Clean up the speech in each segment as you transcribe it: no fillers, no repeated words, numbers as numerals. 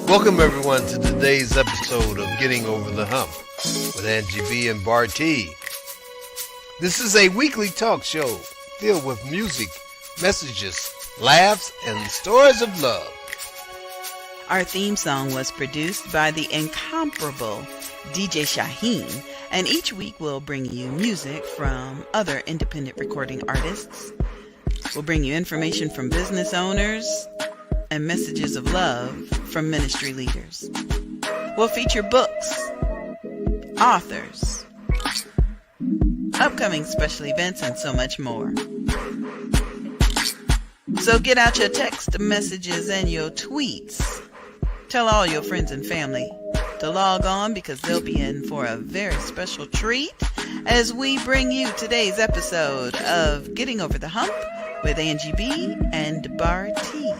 Welcome everyone to today's episode of Getting Over the Hump with Angie B and Bartee. This is a weekly talk show filled with music, messages, laughs, and stories of love. Our theme song was produced by the incomparable DJ Shaheen, and each week we'll bring you music from other independent recording artists. We'll bring you information from business owners and messages of love from ministry leaders. We'll feature books, authors, upcoming special events, and so much more. So get out your text messages and your tweets. Tell all your friends and family to log on because they'll be in for a very special treat as we bring you today's episode of Getting Over the Hump with Angie B and Bartee.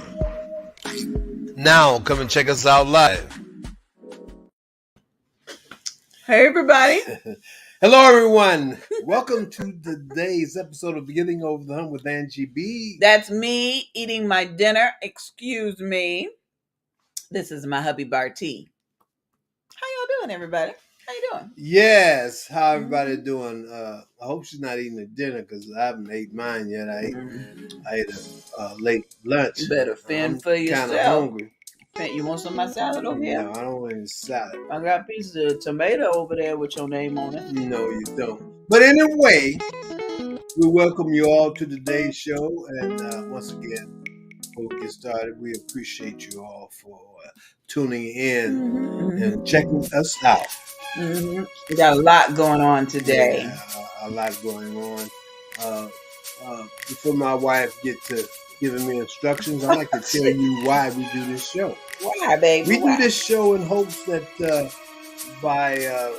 Now come and check us out live. Hey everybody. Hello everyone. Welcome to today's episode of Getting Over the Hump with Angie B. That's me eating my dinner. Excuse me. This is my hubby Bartee. How y'all doing, everybody? How you doing? Yes, how everybody doing? I hope she's not eating the dinner because I haven't ate mine yet. I ate a late lunch. You better fend for yourself. Kind of hungry. You want some of my salad over here? No, I don't want any salad. I got pieces of tomato over there with your name on it. No, you don't. But anyway, we welcome you all to today's show. And once again, before we get started, we appreciate you all for tuning in and checking us out. We got a lot going on today. Yeah, a lot going on. Before my wife get to giving me instructions, I'd like to tell you why we do this show. Why, baby? We do this show in hopes that by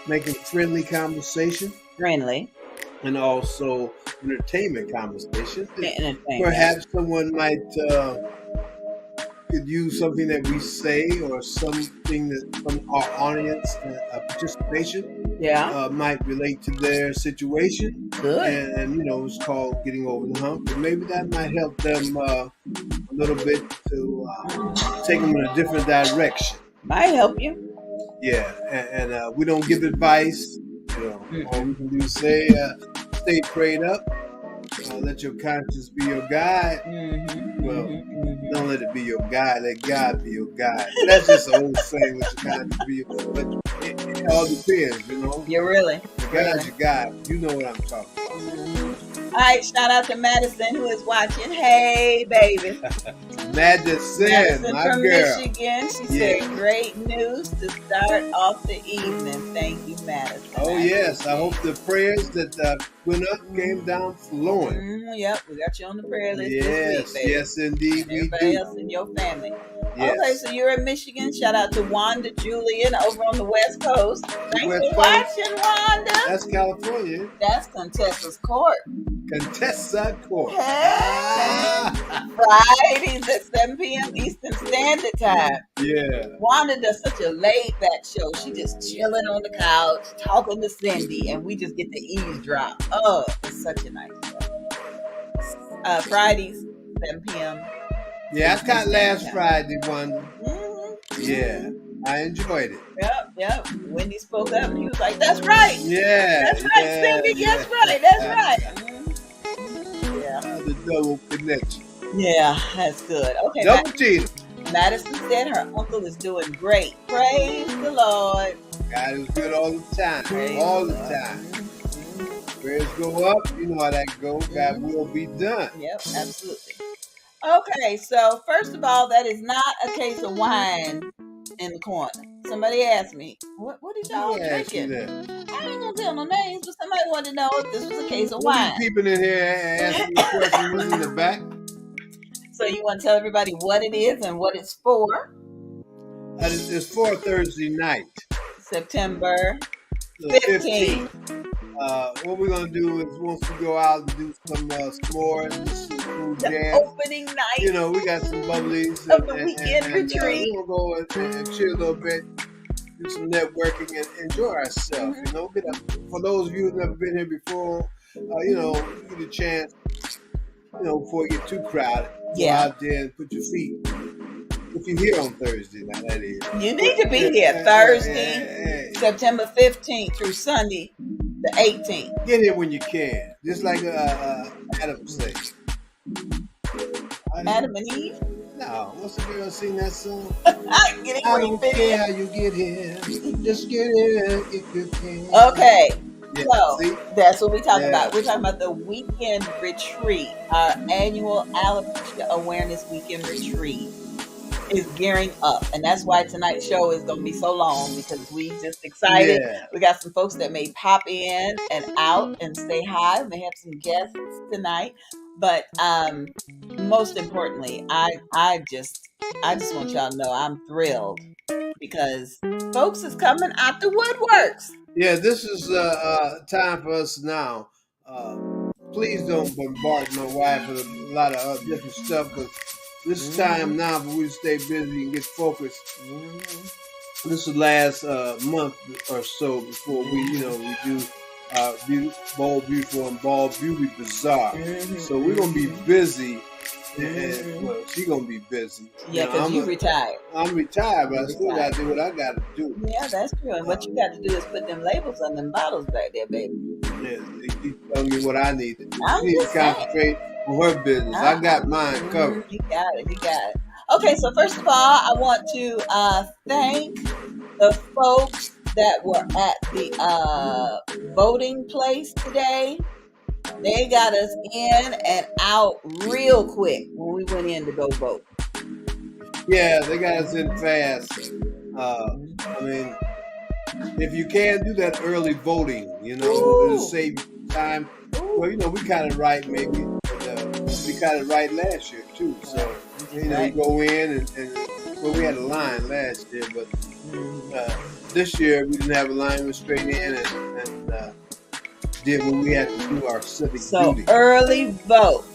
making friendly conversation, and also entertainment conversation, perhaps someone might could use something that we say or something that from our audience participation might relate to their situation. Good. And you know, it's called Getting Over the Hump. And maybe that might help them a little bit to take them in a different direction. Might help you. Yeah, and we don't give advice. You know, all we can do is say, stay prayed up. Let your conscience be your guide. Don't let it be your guide. Let God be your guide. That's just an old saying. Let your conscience be your guide. But it all depends, you know. You're really. Your God's your guide. You know what I'm talking about. All right, shout out to Madison who is watching. Hey, baby. Madison, my from girl. Michigan. She said, great news to start off the evening. Thank you, Madison. Oh, yes. I hope the prayers that went up came down flowing. Yep, we got you on the prayer list this week, baby. Yes, indeed. Everybody else in your family. Yes. Okay, so you're in Michigan. Shout out to Wanda Julian over on the West Coast. Thanks West for Coast. watching, Wanda. That's California. That's Contessa's Court. Contessa Court. Hey. Fridays at 7 p.m. Eastern Standard Time. Yeah. Wanda does such a laid-back show. She just chilling on the couch, talking to Cindy, and we just get to eavesdrop. Oh, it's such a nice show. Fridays, 7 p.m. Yeah, I caught last Friday one. Mm-hmm. Yeah, I enjoyed it. Yep. Wendy spoke up and he was like, that's right. Yeah. That's right, Cindy. That's right. That's right. Mm-hmm. Yeah. The double connection. Yeah, that's good. Okay. Double cheater. Madison said her uncle is doing great. Praise the Lord. God is good all the time. All the time. Prayers go up. You know how that goes. God will be done. Yep, absolutely. Okay, so first of all, that is not a case of wine in the corner. Somebody asked me, what is y'all drinking? I ain't gonna tell no names, but somebody wanted to know if this was a case of wine. People in here asking me questions in the back. So you want to tell everybody what it is and what it's for? It's for Thursday night. September 15th. What we're going to do is once we go out and do some s'mores, some food jam. Opening night. You know, we got some bubblies. Of the weekend retreat. We're going to go and chill a little bit, do some networking and enjoy ourselves. You know, for those of you who've never been here before, you know, get a chance, you know, before it get too crowded. Go out there and put your feet if you're here on Thursday, now that is. You need to be here Thursday, September 15th through Sunday, the 18th. Get here when you can. Just like Adam said. Adam and Eve? No, what's the girl sing that song? I don't care how you get here. Just get here if you can. Okay. Yeah, so that's what we talk about. We're talking about the weekend retreat. Our annual Alopecia Awareness Weekend Retreat is gearing up. And that's why tonight's show is going to be so long, because we just excited. Yeah. We got some folks that may pop in and out and say hi. We may have some guests tonight. But most importantly, I just want y'all to know I'm thrilled, because folks is coming out the woodworks. Yeah, this is time for us now. Please don't bombard my wife with a lot of different stuff, because this is time now for we to stay busy and get focused. This is the last month or so before we do Bold, Beautiful, and Bald Beauty Bazaar. So we're going to be busy. And well, she's going to be busy. Yeah, because you retired. I'm retired, but I still got to do what I got to do. Yeah, that's true. And what you got to do is put them labels on them bottles back there, baby. Yeah, they telling me what I need to do. She needs to concentrate on her business. I got mine covered. You got it. Okay, so first of all, I want to thank the folks that were at the voting place today. They got us in and out real quick when we went in to go vote. Yeah, they got us in fast. I mean, if you can do that early voting, it'll save time. Well, we got it right maybe. We got it right last year too. So, you go in and we had a line last year, but this year we didn't have a line. We went straight in and did what we had to do, our civic duty. So early vote.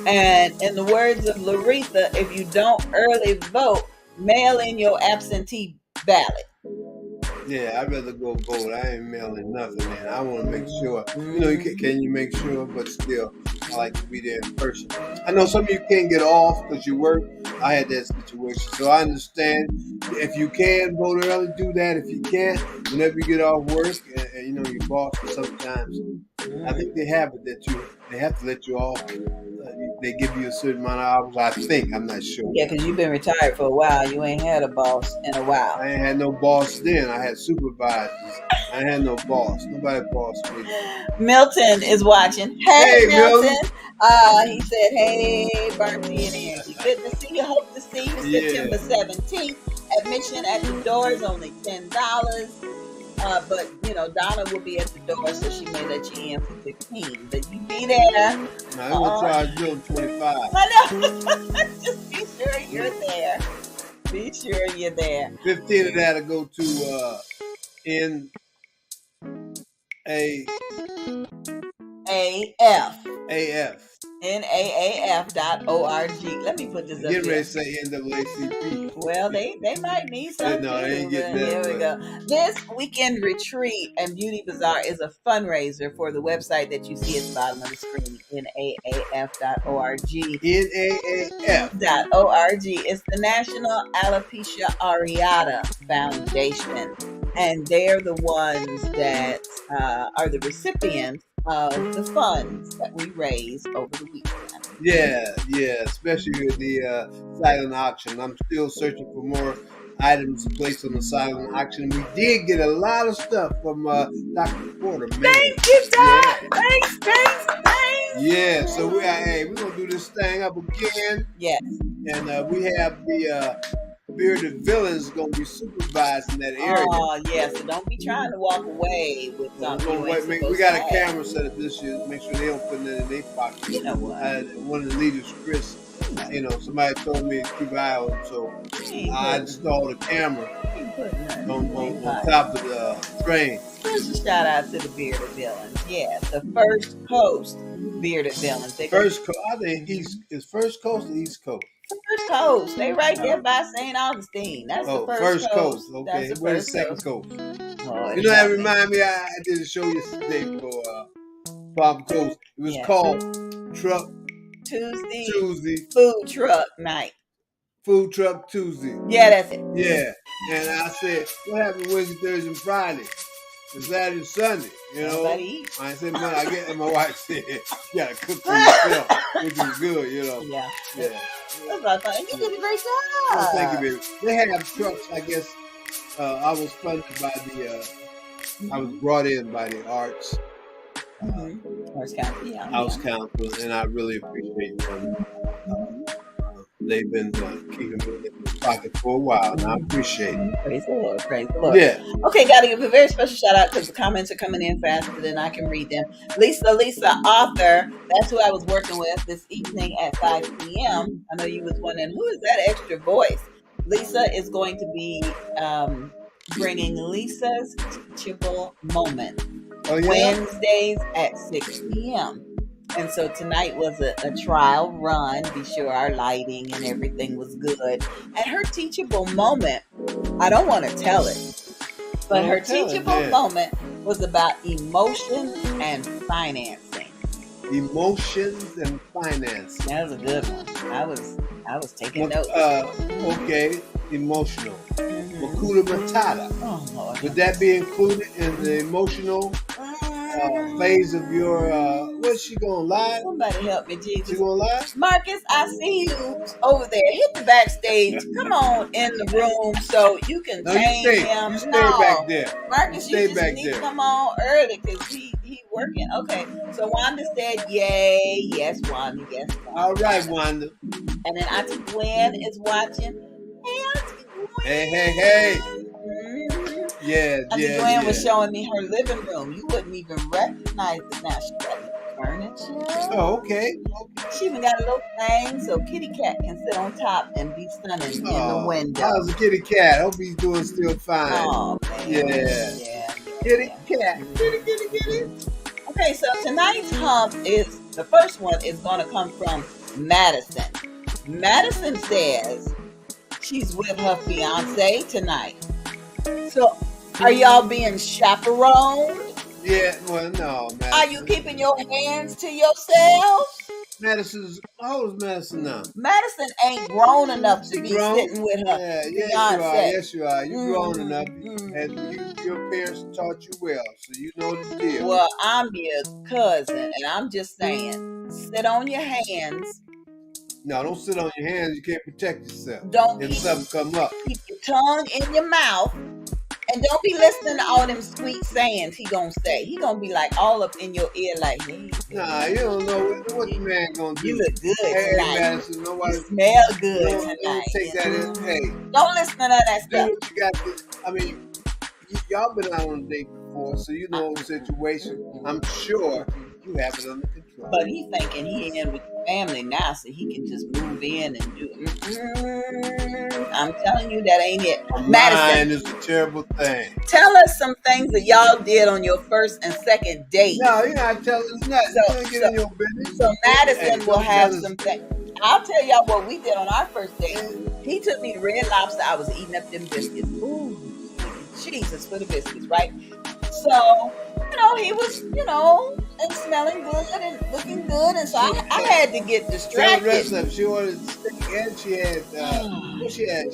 And in the words of Laretha, if you don't early vote, mail in your absentee ballot. Yeah, I'd rather go vote. I ain't mailing nothing, man. I want to make sure. Can you make sure? But still, I like to be there in person. I know some of you can't get off because you work. I had that situation, so I understand. If you can vote early, do that. If you can't, whenever you get off work, and your boss sometimes, I think they have it that they have to let you off. They give you a certain amount of hours. I think. I'm not sure. Yeah, because you've been retired for a while. You ain't had a boss in a while. I ain't had no boss then. I had supervisors. I had no boss. Nobody bossed me. Milton is watching. Hey Milton. He said, hey, Bartee and Angie. Good to see you. Hope to see you September 17th. Admission at the door is only $10. But Donna will be at the door, so she may let you in for $15. But you be there. Now I'm gonna charge you $25. I know. Just be sure you're there. Be sure you're there. 15 of that'll go to AF. NAAF.org. Let me put this up here. Get ready to say NAACP. Well, they might need something. No, they ain't getting that. Here we go. This weekend retreat and beauty bazaar is a fundraiser for the website that you see at the bottom of the screen, NAAF.org. NAAF.org. It's the National Alopecia Areata Foundation, and they're the ones that are the recipients of the funds that we raise over the weekend. Yeah, especially with the silent auction. I'm still searching for more items to place on the silent auction. We did get a lot of stuff from Dr. Porter, man. Thank you, Doc. Yeah. Thanks. Yeah, so we're going to do this thing up again. Yes. And we have the bearded villains going to be supervising that area. Oh, yeah, so don't be trying to walk away with something. We got a camera set up this year to make sure they don't put it in their pocket. You know what? One of the leaders, Chris, somebody told me to keep an eye on him, so I installed a camera on top of the train. Here's a shout out to the bearded villains. Yeah, the First Coast bearded villains. I think is First Coast or East Coast? First Coast. They right there by St. Augustine. That's the First Coast. Okay, where's the Second Coast? Oh, that remind me. I did a show yesterday for Palm Coast. It was called Truck Tuesday Food Truck Night. Food Truck Tuesday. Yeah, that's it. Yeah. And I said, what happened Wednesday, Thursday, and Friday? And Saturday and Sunday, you know. I said, man, I get, and my wife said, you gotta cook for yourself, which is good, you know. Yeah. Yeah. That's what I thought. And you did a great job. Well, thank you, baby. They have trucks, I guess. I was funded by the, I was brought in by the Arts. Arts Council, yeah. House Council, and I really appreciate them. They've been keeping me in my pocket for a while, and I appreciate it. Praise the Lord. Praise the Lord. Yeah. Okay, got to give a very special shout out because the comments are coming in faster than I can read them. Lisa, author, that's who I was working with this evening at 5 p.m. I know you was wondering, who is that extra voice? Lisa is going to be bringing Lisa's Teachable Moment Wednesdays at 6 p.m. And so tonight was a trial run. Be sure our lighting and everything was good. And her teachable moment, I don't want to tell it, but her teachable moment was about emotions and financing. Emotions and financing. That was a good one. I was taking notes. Okay, emotional. Makula Matata. Oh, Lord. Would that be included in the emotional phase of your, what's she gonna lie? Somebody help me, Jesus. She gonna lie? Marcus, I see you over there. Hit the backstage. Come on in the room so you can tame him. You stay back there. Marcus, you just need to come on early because he working. Okay, so Wanda said, yay. Yes, Wanda. Yes, Wanda. All right, Wanda. And then Auntie Gwen is watching. Hey, Auntie Gwen. Hey. Yeah, Auntie Gwen was showing me her living room. You wouldn't even recognize it now. She got furniture. Oh, okay. She even got a little thing so Kitty Cat can sit on top and be stunning in the window. How's the Kitty Cat? Hope he's doing still fine. Oh, man. Yeah. Kitty Cat. Kitty. Okay, so tonight's hump is, the first one is going to come from Madison. Madison says she's with her fiance tonight. So, are y'all being chaperoned? Yeah, well, no, Madison. Are you keeping your hands to yourselves? How old is Madison now? Madison ain't grown enough to be sitting with her fiance. Yes, you are. You're grown enough. And your parents taught you well, so you know the deal. Well, I'm your cousin, and I'm just saying, sit on your hands. No, don't sit on your hands. You can't protect yourself. If something come up. Keep your tongue in your mouth. And don't be listening to all them sweet sayings he gonna say. He gonna be like all up in your ear like, hey. Nah, you don't know what the man gonna do. You look good tonight. Madison, nobody, you smell good tonight. Don't take that in. Hey. Don't listen to that stuff. Dude, you got this. I mean, y'all been out on a date before, so you know the situation. I'm sure you have it under control. But he thinking he in with the family now, so he can just move in and do it. I'm telling you, that ain't it. Madison, mind is a terrible thing. Tell us some things that y'all did on your first and second date. No, you're not telling us nothing. So, get in your business. So Madison will have some things. I'll tell y'all what we did on our first date. He took me to Red Lobster. I was eating up them biscuits. Ooh, Jesus for the biscuits, right? So, he was, and smelling good and looking good. And so I had to get distracted. The rest of she ordered steak and she had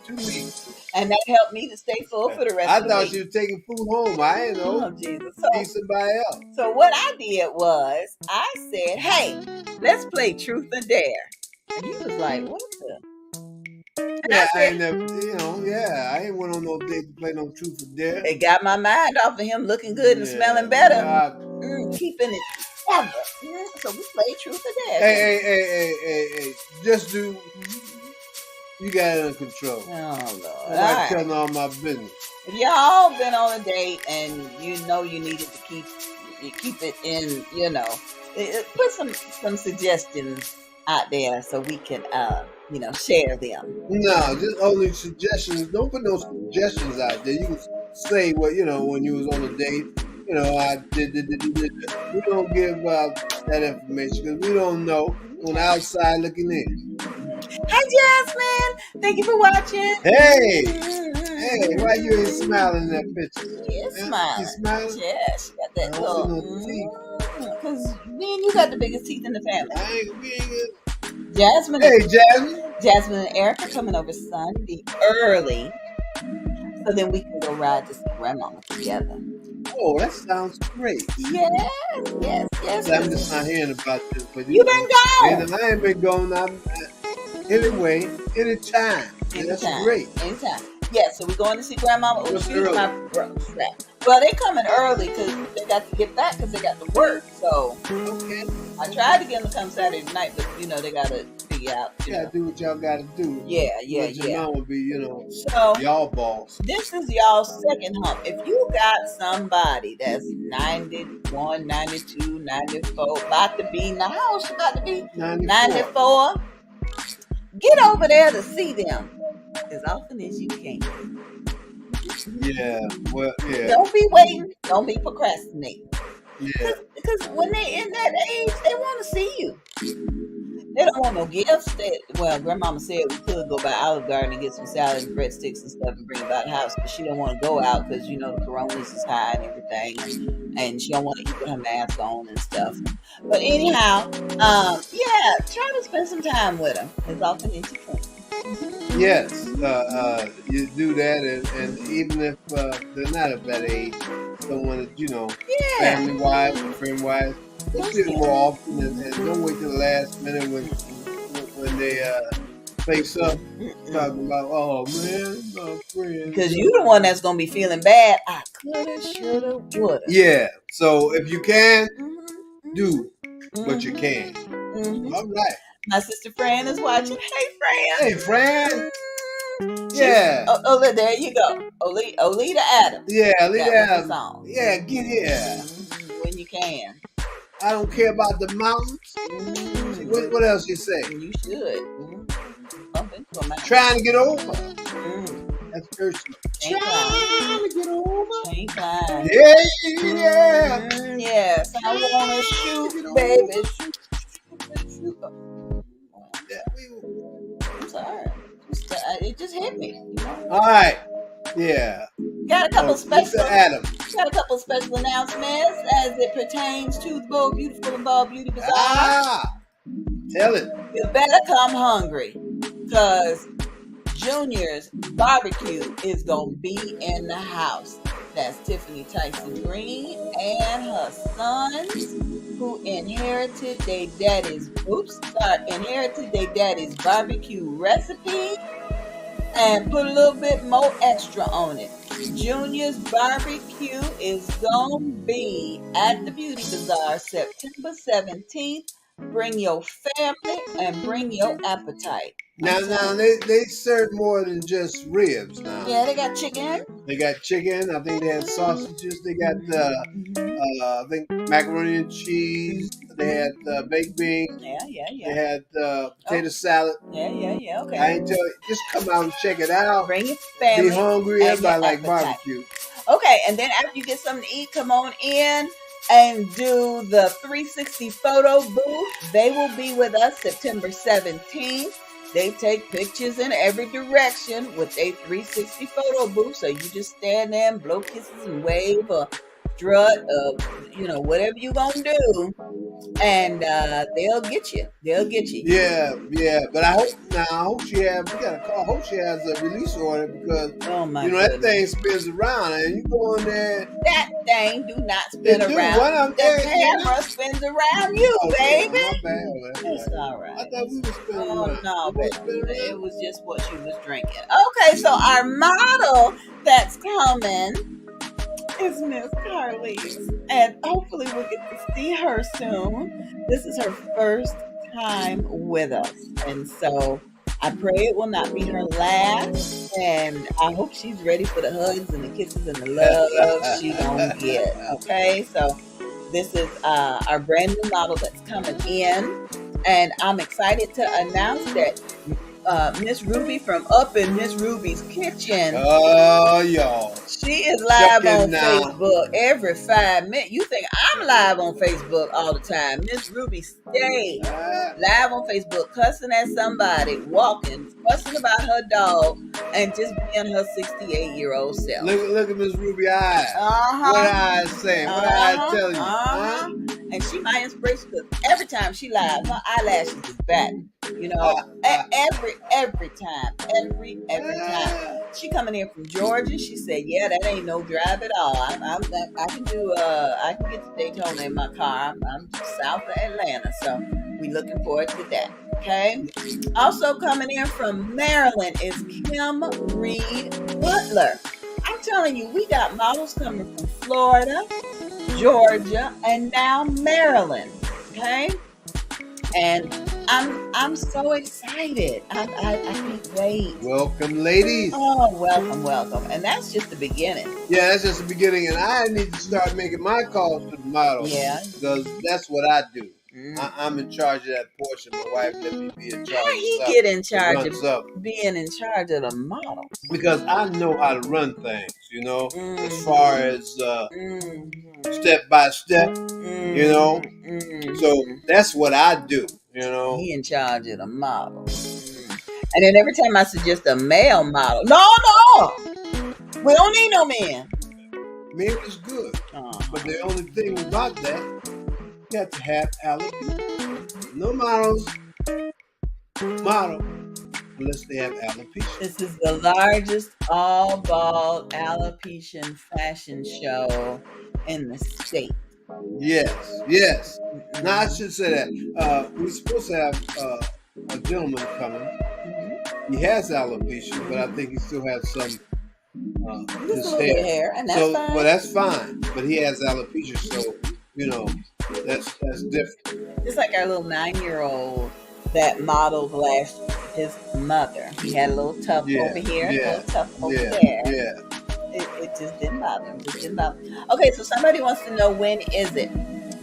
2 meats. And that helped me to stay full for the rest of the week. I thought she was taking food home. I didn't know. Oh, Jesus. Be somebody else. So what I did was, I said, hey, let's play Truth or Dare. And he was like, what the? Yeah, I ain't never, I ain't went on no date to play no Truth or Dare. It got my mind off of him looking good and smelling better. Keeping it together. So we played Truth or Dare. Hey. Just do. You got it under control. Oh, Lord. I'm not telling all my business. If y'all been on a date and you needed to keep it in, put some suggestions out there so we can, share them. No, just only suggestions. Don't put no suggestions out there. You can say what, when you was on a date, I did. We don't give out that information because we don't know on the outside looking in. Hi, Jasmine. Thank you for watching. Hey, why you ain't smiling in that picture? Yeah, smiling. You smiling? Yeah, she got that little because me and you got the biggest teeth in the family. We ain't Jasmine. Hey, Jasmine. Jasmine and Eric are coming over Sunday early, so then we can go ride to see Grandmama together. Oh, that sounds great. Yes. I'm just not hearing about this, but you been gone. I ain't been gone. Anyway, anytime. That's great. Anytime. Yeah, so we're going to see Grandmama. What's early? Well, they coming early because they got to get back because they got to work. So okay. I tried to get them to come Saturday night, but they got to figure out. You got to do what y'all got to do. Yeah. Your mom will be, so y'all boss. This is y'all's second hump. If you got somebody that's 91, 92, 94, about to be, now how old she about to be? 94. Get over there to see them as often as you can. Yeah, well, yeah. Don't be waiting. Don't be procrastinating. Yeah. Because when they in that age, they want to see you. They don't want no gifts. Grandmama said we could go by Olive Garden and get some salad and breadsticks and stuff and bring it by the house, but she don't want to go out because the coronas is high and everything, and she don't want to eat with her mask on and stuff. But anyhow, try to spend some time with them as often as you can. Yes, you do that, and even if they're not of that age, someone that family-wise and friend-wise, let's do it more often, and don't wait till the last minute when they face up talking about, oh man, my friend. Because you're the one that's gonna be feeling bad. I coulda, shoulda, woulda. Yeah. So if you can, do what you can. All right. My sister Fran is watching. Hey, Fran. Hey, Fran. Yeah. There you go. Olita Adams. Yeah, Olita Adams. Song. Yeah, get here. When you can. I don't care about the mountains. What else you say? You should. Trying to get over. That's personal. Trying to get over. Ain't fine. Yeah. Yes. I want to shoot, baby. Shoot. I'm sorry. It just hit me. All right. Yeah. Got a couple special. Adam. Got a couple special announcements as it pertains to the Bold Beautiful and Bald Beauty Bazaar. Tell it. You better come hungry, cause Junior's barbecue is gonna be in the house. That's Tiffany Tyson Green and her sons, who inherited their daddy's barbecue recipe and put a little bit more extra on it. Junior's barbecue is gonna be at the Beauty Bazaar September 17th. Bring your family and bring your appetite. Now they serve more than just ribs now. Yeah, they got chicken. I think they had sausages. They got I think macaroni and cheese. They had baked beans. Yeah. They had potato salad. Yeah. Okay. I ain't tell you. Just come out and check it out. Bring your family. Be hungry. Everybody like barbecue. Okay, and then after you get something to eat, come on in and do the 360 photo booth. They will be with us September 17th. They take pictures in every direction with a 360 photo booth. So you just stand there and blow kisses and wave or strut, whatever you gonna do, and they'll get you. Yeah. But I hope she has. We got to call. I hope she has a release order because that thing spins around and you go in there. That thing do not spin around. The camera spins around you, baby. My bad. It's all right. I thought we were spinning around. No, baby. It was just what she was drinking. Okay, so our model that's coming is Miss Carly's, and hopefully we'll get to see her soon. This is her first time with us, and so I pray it will not be her last, and I hope she's ready for the hugs and the kisses and the love she gonna get. Okay, so this is our brand new model that's coming in, and I'm excited to announce that Miss Ruby from Up in Miss Ruby's Kitchen. Oh, y'all. She is live on Facebook every 5 minutes. You think I'm live on Facebook all the time. Miss Ruby stay live on Facebook, cussing at somebody, walking, fussing about her dog, and just being her 68-year-old self. Look at Miss Ruby eyes. What eyes saying? What eyes telling you? And she my inspiration because every time she lies, her eyelashes is batting. You know, every time. She coming in from Georgia. She said, "Yeah, that ain't no drive at all. I can do. I can get to Daytona in my car. I'm just south of Atlanta, so we looking forward to that." Okay. Also coming in from Maryland is Kim Reed Butler. I'm telling you, we got models coming from Florida, Georgia, and now Maryland. Okay. And I'm so excited. I can't wait. Welcome, ladies. Oh, welcome. And that's just the beginning. Yeah, that's just the beginning. And I need to start making my calls to the models. Yeah. Because that's what I do. I'm in charge of that portion. My wife let me be in charge. How he get in charge of being in charge of the model? Because I know how to run things, you know, as far as step by step, you know. So that's what I do, you know. He in charge of the model. And then every time I suggest a male model, no, we don't need no man. Man is good. But the only thing about that, you have to have alopecia. No model unless they have alopecia. This is the largest all bald alopecia fashion show in the state. Yes. Now I should say that we're supposed to have a gentleman coming. He has alopecia, but I think he still has some his hair. And that's fine. Well, that's fine. But he has alopecia, so you know that's different. Just like our little 9-year-old that modeled last year, his mother. He had a little tuft over here, a little tuft over there. Yeah. It just didn't bother him. Okay, so somebody wants to know, when is it?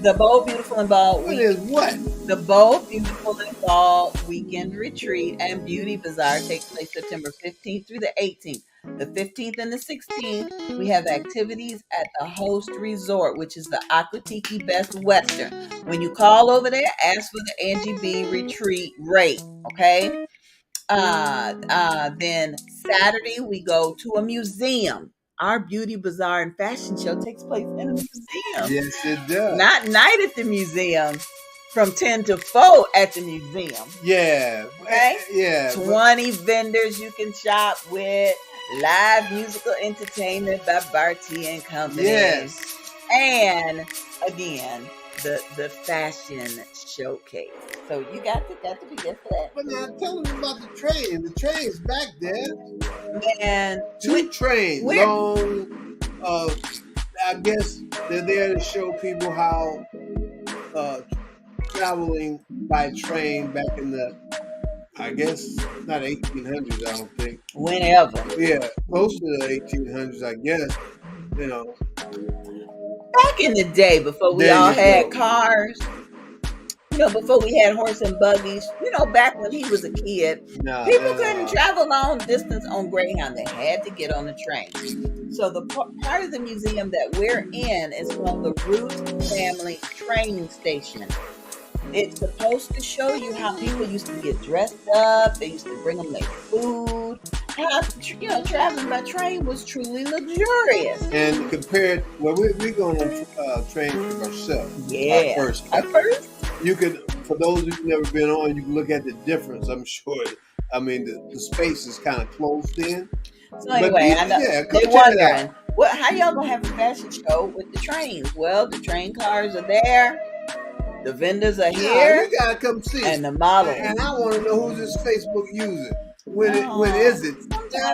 The Bold, Beautiful, and Bald Weekend. When is what? The Bold, Beautiful, and Bald Weekend Retreat and Beauty Bazaar takes place September 15th through the 18th. The 15th and the 16th, we have activities at the Host Resort, which is the Aquatiki Best Western. When you call over there, ask for the Angie B retreat rate, okay? Then Saturday, we go to a museum. Our Beauty Bazaar and Fashion Show takes place in a museum. Yes, it does. Not night at the museum. From 10 to 4 at the museum. Yeah. Okay? Yeah. 20 vendors you can shop with. Live musical entertainment by Bartee and Company. Yes. And again, the fashion showcase. So you got to be there for that. But now tell them about the train. The train's back there. Man, 2 trains. Long. I guess they're there to show people how traveling by train back in the, I guess, not 1800s, I don't think. Whenever. Yeah, close to the 1800s, I guess. You know. Back in the day, before we all had cars, you know, before we had horse and buggies, you know, back when he was a kid, people couldn't travel long distance on Greyhound. They had to get on the train. So the part of the museum that we're in is called the Root Family Train Station. It's supposed to show you how people used to get dressed up. They used to bring them their food. How, you know, traveling by train was truly luxurious. And compared, well, we're going on train for ourselves. Yeah. Our first. You could, for those who've never been on, you can look at the difference. I'm sure. I mean, the space is kind of closed in. So anyway, I know they're wondering, how y'all gonna have a fashion show with the trains? Well, the train cars are there. The vendors are here. You gotta come see. And the models. And I want to know who's this Facebook user. When is it?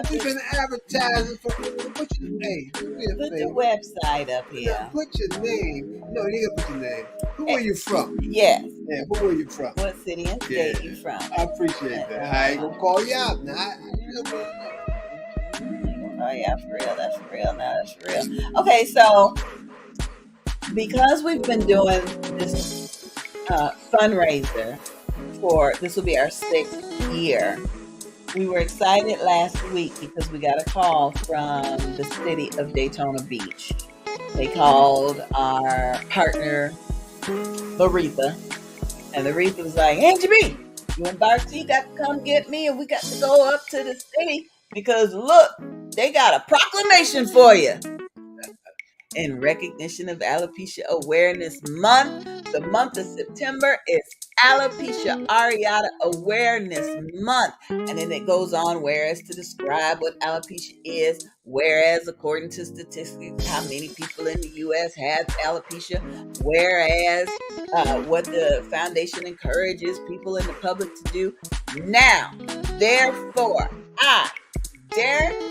We've been advertising for. Put your name. Put the website up here. Put your name. No, you gotta put your name. Who are you from? Yes. Yeah, who are you from? What city and state you from? I appreciate that. I ain't gonna call you out now. Oh yeah, for real. That's for real. Now that's for real. Okay, so because we've been doing this fundraiser this will be our 6th year. We were excited last week because we got a call from the city of Daytona Beach. They called our partner, Laretha, and Laretha was like, "Angie B, you and Bartee got to come get me, and we got to go up to the city because look, they got a proclamation for you." In recognition of Alopecia Awareness Month, the month of September is Alopecia Areata Awareness Month. And then it goes on, whereas to describe what alopecia is, whereas according to statistics, how many people in the U.S. have alopecia, whereas what the foundation encourages people in the public to do. Now, therefore, I, Derek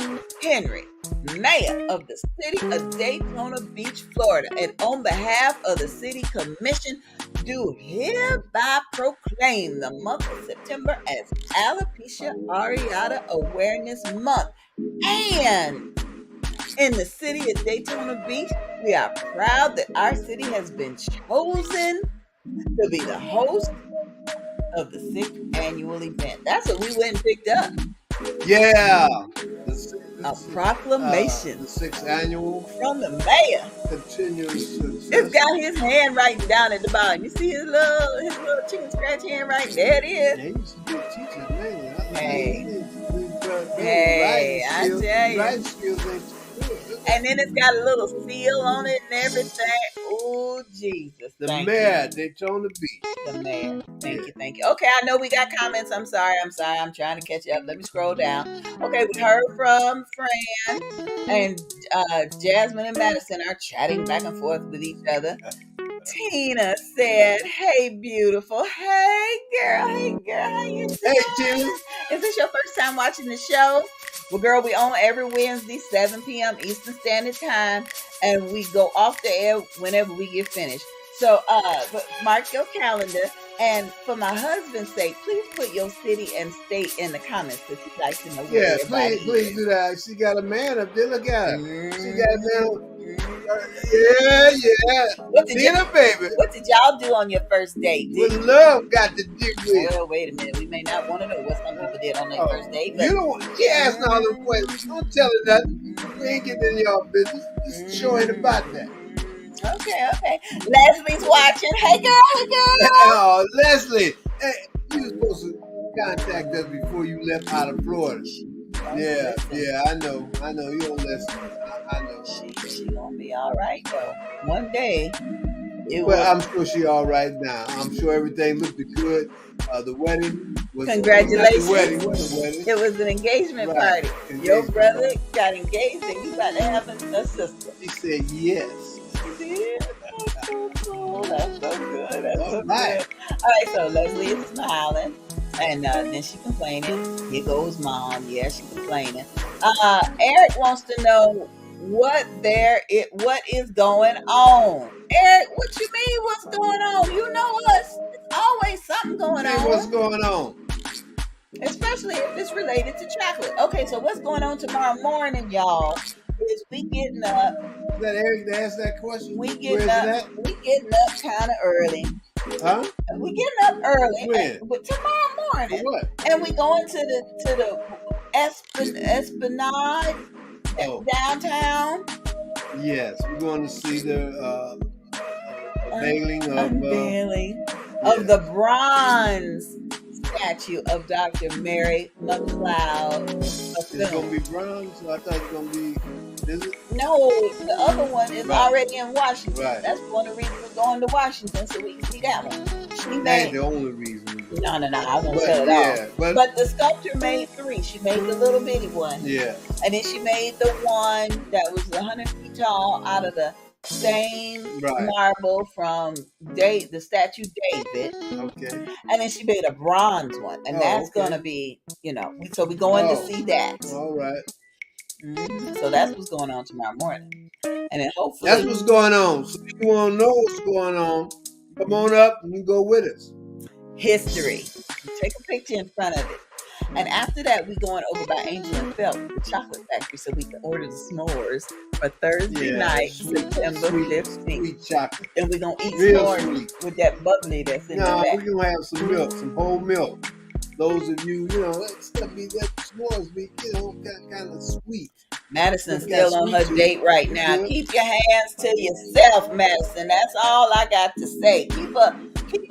Henry, Mayor of the City of Daytona Beach, Florida, and on behalf of the City Commission, do hereby proclaim the month of September as Alopecia Areata Awareness Month. And in the City of Daytona Beach, we are proud that our city has been chosen to be the host of the 6th annual event. That's what we went and picked up. Yeah. A proclamation. The 6th annual. From the mayor. Continuous success. It's got his hand writing down at the bottom. You see his little chicken scratch hand right there? It is. Yeah, he used to be a teacher, man. Hey, I tell you. Writing skills ain't and then it's got a little seal on it and everything. Oh, Jesus. The mayor, Daytona Beach. The mayor. Thank you. Okay, I know we got comments. I'm sorry. I'm trying to catch up. Let me scroll down. Okay, we heard from Fran and Jasmine and Madison are chatting back and forth with each other. Tina said, "Hey, beautiful. Hey, girl. How you doing? Hey, Tina. Is this your first time watching the show? Well, girl, we on every Wednesday, 7 p.m. Eastern Standard Time, and we go off the air whenever we get finished. So, but mark your calendar. And for my husband's sake, please put your city and state in the comments because he'd like to know where everybody please do that. She got a man up there. Look at her. She got a man. Yeah. Baby. What did y'all do on your first date? With love got to do with. Well, wait a minute. We may not want to know what some people did on their first date. But you don't. She asking all them questions. Don't tell her nothing. We ain't getting in y'all business. Just show her about that. Okay. Leslie's watching. Hey, girl. Oh, Leslie. Hey, you were supposed to contact us before you left out of Florida. Yeah, I know. You don't listen. I know. She gonna be all right though. One day. I'm sure she all right now. I'm sure everything looked good. The wedding was. Congratulations. The wedding. It was an engagement party. Your brother got engaged and you about to have a sister. She said yes. That's so cool. That's so good. All right, so Leslie is smiling. And then she complaining. Here goes mom. Yeah, she complaining. Eric wants to know what is going on. Eric, what you mean what's going on? You know us. There's always something going on. What's going on? Especially if it's related to chocolate. Okay, so what's going on tomorrow morning, y'all, is we getting up. Is that Eric to ask that question? We getting up kind of early. Huh? We getting up early. When? But tomorrow morning. For what? And we going to the Esplanade downtown. Yes, we're going to see the unveiling of the bronze statue of Dr. Mary McLeod. It's going to be bronze? So I thought it was going to be. Is it? No, the other one is already in Washington. Right. That's one of the reasons we're going to Washington, so we can see that one. She made the only reason. No, I won't tell it all. But the sculptor made 3. She made the little bitty one. Yeah. And then she made the one that was 100 feet tall out of the same marble from the statue David. Okay. And then she made a bronze one. And that's going to be, so we're going to see that. All right. Mm-hmm. So that's what's going on tomorrow morning. And then hopefully. That's what's going on. So if you want to know what's going on, come on up and you go with us. History. Take a picture in front of it. And after that, we're going over by Angel and Phelps, the chocolate factory, so we can order the s'mores for Thursday night, September 15th. Sweet chocolate. And we're going to eat s'mores with that bubbly that's in the back. We're going to have some milk, some whole milk. Those of you, that stuff be that s'mores be, kind of sweet. Madison's still on her date right now. Good. Keep your hands to yourself, Madison. That's all I got to say. Keep a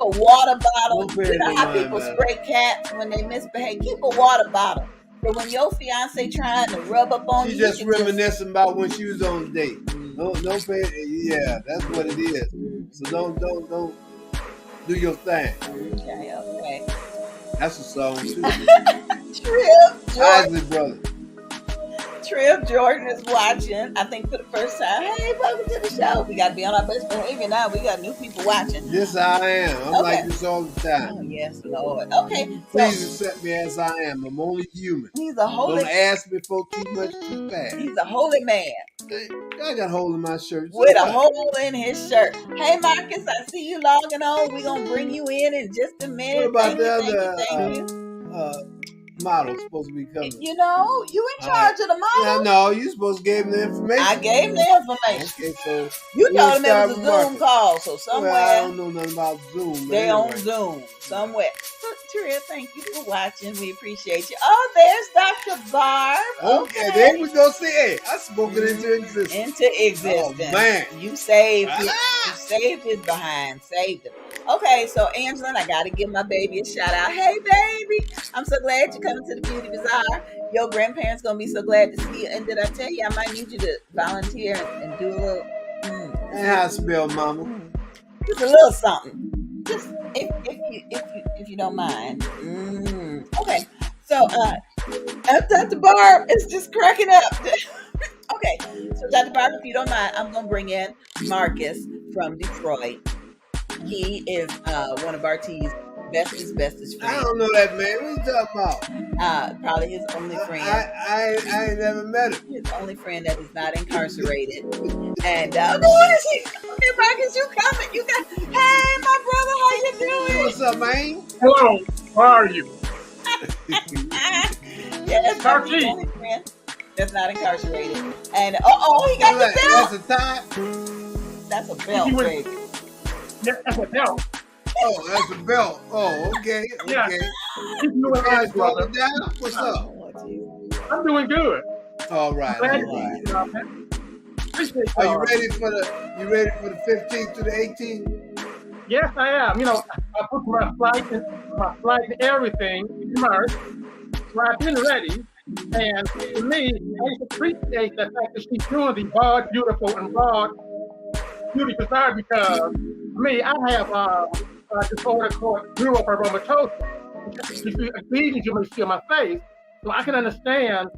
water bottle. You know how people spray cats when they misbehave? Keep a water bottle. But when your fiance trying to rub up on you, just reminiscing about when she was on the date. Don't pay. Yeah, that's what it is. So don't do your thing. Okay. That's a song too. Trip, Isley brother. Trip Jordan is watching, I think for the first time. Hey, welcome to the show. We got to be on our best behavior now. We got new people watching. This I am. I'm like this all the time. Oh, yes, Lord. Okay. Please accept me as I am. I'm only human. He's a holy man. Don't ask me for too much too fast. He's a holy man. I got a hole in my shirt. With a hole in his shirt. Hey, Marcus, I see you logging on. We're going to bring you in just a minute. What about thank you. Model supposed to be coming. You know, you in charge of the model. Yeah, no, you supposed to give him the information. I gave him the information. Okay, so you told him it was a Zoom call, so somewhere. Well, I don't know nothing about Zoom. They on Zoom somewhere. Tria, thank you for watching. We appreciate you. Oh, there's Dr. Barb. Okay, there we go. See, hey, I spoke it into existence. Into existence. Oh, man. You saved it. You saved it behind. Saved it. Okay, so Angela, I got to give my baby a shout out. Hey, baby. I'm so glad you're coming to the Beauty Bazaar. Your grandparents going to be so glad to see you. And did I tell you, I might need you to volunteer and do a little. And how I spell, mama? Just a little something. Just if you don't mind. Okay, so Dr. Barb is just cracking up. Okay, so Dr. Barb, if you don't mind, I'm gonna bring in Marcus from Detroit. He is one of Bartee's bestest friends. I don't know that man. What you talking about? Probably his only friend. I ain't never met him. His only friend that is not incarcerated. And what is he? Okay, Marcus, you coming? You got? Hey, my brother, how you doing? What's up, man? Hello. How are you? Yes, Bartee's only friend that's not incarcerated. And he got the belt. That's a tie. That's a belt, baby. Yeah, that's a belt. Oh, that's a belt. Oh, okay. Yeah. Okay. Doing brother. What's up? I'm doing good. All right. All right. Are you ready for the 15th to the 18th? Yes, I am. You know, I booked my flight and everything in March. So I've been ready. And to me, I appreciate the fact that she's doing the Broad, Beautiful, and Broad Beauty Bazaar because me, I have disorder called neurofibromatosis. It's bleeding you may see on my face. So I can understand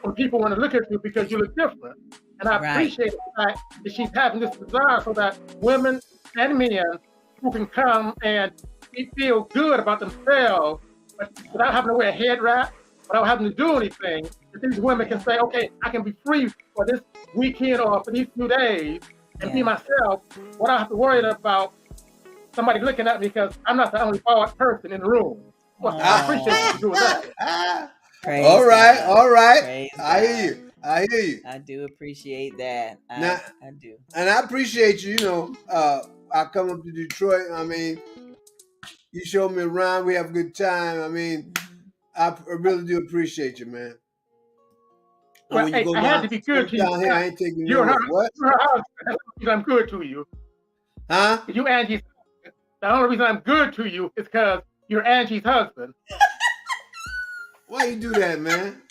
when people want to look at you because you look different. And I appreciate the fact that she's having this bazaar so that women and men who can come and feel good about themselves without having to wear a head wrap, without having to do anything, that these women can say, okay, I can be free for this weekend or for these few days and be myself without having to worry about somebody looking at me because I'm not the only bald person in the room. Well, I appreciate you doing that. All right. Praise I hear you. I do appreciate that. I do. And I appreciate you. You know, I come up to Detroit. I mean, you show me around. We have a good time. I mean, I really do appreciate you, man. Well, hey, I had to be good to you. Down here, I ain't taking you. What? I'm good to you. Huh? You, Angie. The only reason I'm good to you is because you're Angie's husband. Why you do that, man?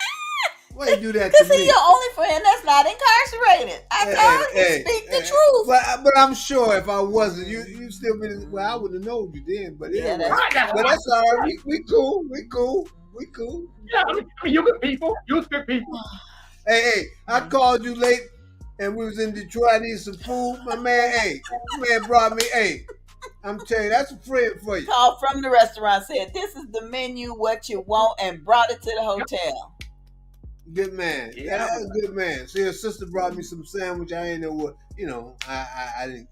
Why you do that to me? Because he's your only friend that's not incarcerated. I told you speak the truth. But I'm sure if I wasn't, you still be. Well, I wouldn't have known you then. But anyway, but that's all right. We cool. Yeah, I mean, you good people. You good people. Hey, I called you late, and we was in Detroit. I need some food, my man. Man brought me. I'm telling you, that's a friend for you. Called from the restaurant, said, "This is the menu, what you want," and brought it to the hotel. Good man. Yeah, that's a good man. See, her sister brought me some sandwich. I ain't know what, I didn't